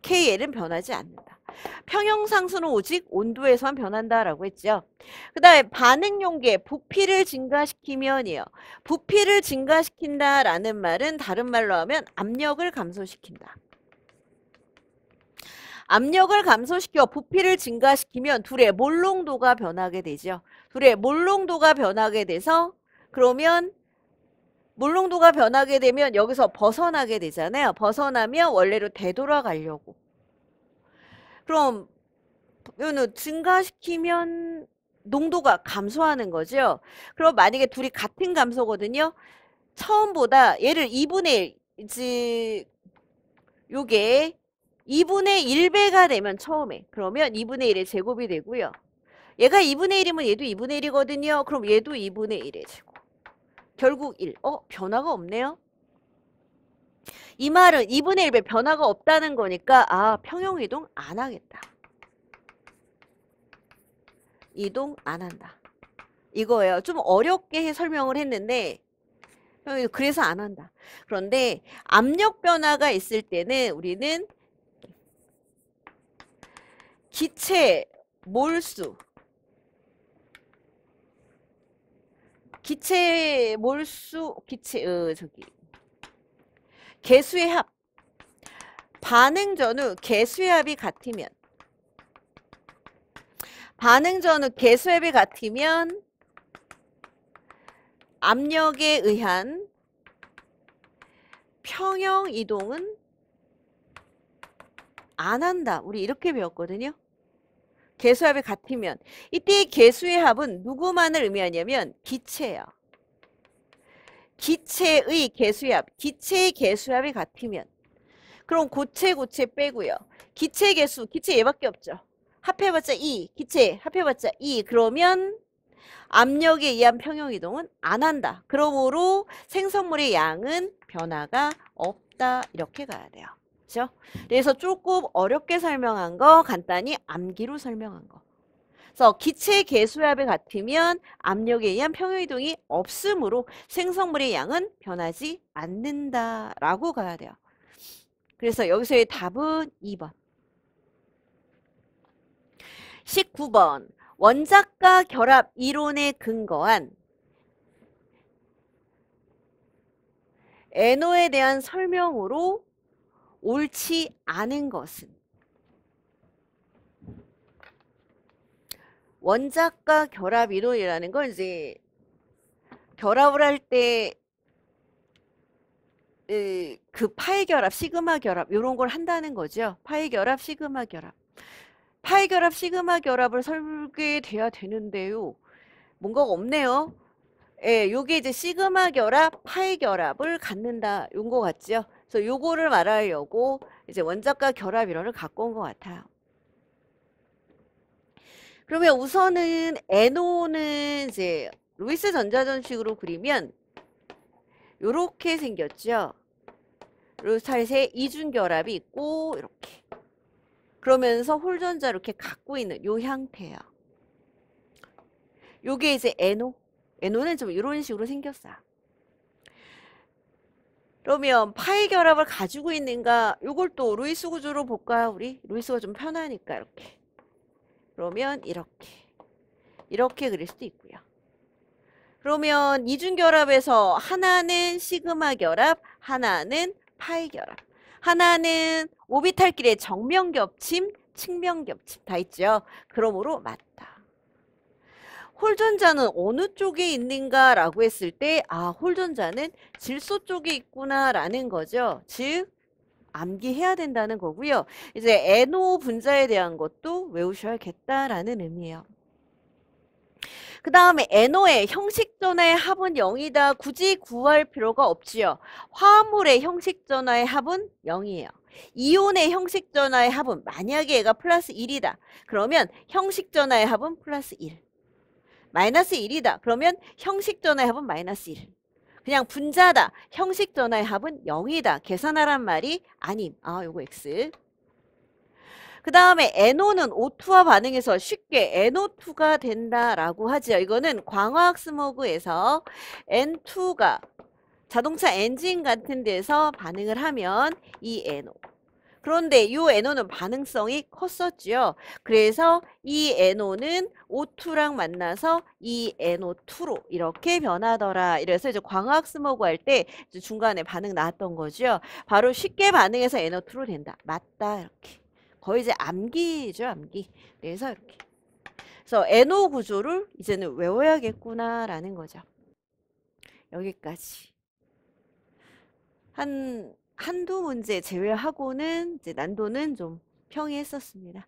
KL은 변하지 않는다. 평형상수는 오직 온도에서만 변한다라고 했죠. 그 다음에 반응 용계 부피를 증가시키면이요. 부피를 증가시킨다라는 말은 다른 말로 하면 압력을 감소시킨다. 압력을 감소시켜 부피를 증가시키면 둘의 몰롱도가 변하게 되죠. 둘의 몰롱도가 변하게 돼서 그러면 몰롱도가 변하게 되면 여기서 벗어나게 되잖아요. 벗어나면 원래로 되돌아가려고. 그럼 이거는 증가시키면 농도가 감소하는 거죠. 그럼 만약에 둘이 같은 감소거든요. 처음보다 얘를 2분의 1, 즉 요게 2분의 1배가 되면 처음에 그러면 2분의 1의 제곱이 되고요. 얘가 2분의 1이면 얘도 2분의 1이거든요. 그럼 얘도 2분의 1의 제곱. 결국 1. 변화가 없네요. 이 말은 2분의 1배 변화가 없다는 거니까 평형이동 안 하겠다. 이동 안 한다. 이거예요. 좀 어렵게 설명을 했는데 그래서 안 한다. 그런데 압력 변화가 있을 때는 우리는 기체 몰수 개수의 합 반응 전후 개수의 합이 같으면 압력에 의한 평형 이동은 안 한다. 우리 이렇게 배웠거든요. 개수합이 같으면 이때 개수의 합은 누구만을 의미하냐면 기체예요. 기체의 개수합, 기체의 개수합이 같으면 그럼 고체 빼고요. 기체 개수, 기체 얘밖에 없죠. 합해봤자 2, 기체 합해봤자 2. 그러면 압력에 의한 평형이동은 안 한다. 그러므로 생성물의 양은 변화가 없다. 이렇게 가야 돼요. 그렇죠? 그래서 조금 어렵게 설명한 거 간단히 암기로 설명한 거. 그래서 기체 개수합이 같으면 압력에 의한 평형이동이 없으므로 생성물의 양은 변하지 않는다라고 가야 돼요. 그래서 여기서의 답은 2번. 19번. 원자가 결합 이론에 근거한 NO에 대한 설명으로 옳지 않은 것은 원자가 결합 이론이라는 건 이제 결합을 할 때 그 파이 결합, 시그마 결합 이런 걸 한다는 거죠. 파이 결합, 시그마 결합. 파이 결합, 시그마 결합을 설계돼야 되는데요. 뭔가가 없네요. 예, 요게 이제 시그마 결합, 파이 결합을 갖는다. 요런 거 같죠? 그래서 요거를 말하려고 이제 원자가 결합 이론을 갖고 온 것 같아요. 그러면 우선은 NO는 이제 루이스 전자전식으로 그리면 요렇게 생겼죠. 루살세 이중결합이 있고 이렇게. 그러면서 홀전자 이렇게 갖고 있는 요 형태예요. 요게 이제 NO. NO는 좀 이런 식으로 생겼어요. 그러면 파이 결합을 가지고 있는가? 요걸 또 루이스 구조로 볼까요? 우리 루이스가 좀 편하니까 이렇게. 그러면 이렇게 그릴 수도 있고요. 그러면 이중결합에서 하나는 시그마 결합, 하나는 파이 결합. 하나는 오비탈끼리의 정면 겹침, 측면 겹침 다 있죠. 그러므로 맞다. 홀전자는 어느 쪽에 있는가라고 했을 때 홀전자는 질소 쪽에 있구나라는 거죠. 즉 암기해야 된다는 거고요. 이제 NO 분자에 대한 것도 외우셔야겠다라는 의미예요. 그 다음에 NO의 형식전화의 합은 0이다. 굳이 구할 필요가 없지요. 화합물의 형식전화의 합은 0이에요. 이온의 형식전화의 합은 만약에 얘가 플러스 1이다. 그러면 형식전화의 합은 플러스 1. 마이너스 1이다. 그러면 형식전화의 합은 마이너스 1. 그냥 분자다. 형식전화의 합은 0이다. 계산하란 말이 아님. 아, 요거 X. 그 다음에 NO는 O2와 반응해서 쉽게 NO2가 된다라고 하지요. 이거는 광화학 스모그에서 N2가 자동차 엔진 같은 데서 반응을 하면 이 NO. 그런데 이 NO는 반응성이 컸었지요. 그래서 이 NO는 O2랑 만나서 이 NO2로 이렇게 변하더라. 이래서 이제 광화학 스모그 할 때 중간에 반응 나왔던 거죠. 바로 쉽게 반응해서 NO2로 된다. 맞다. 이렇게. 거의 이제 암기죠, 암기. 그래서 이렇게. 그래서 NO 구조를 이제는 외워야겠구나라는 거죠. 여기까지. 한두 문제 제외하고는 이제 난도는 좀 평이했었습니다.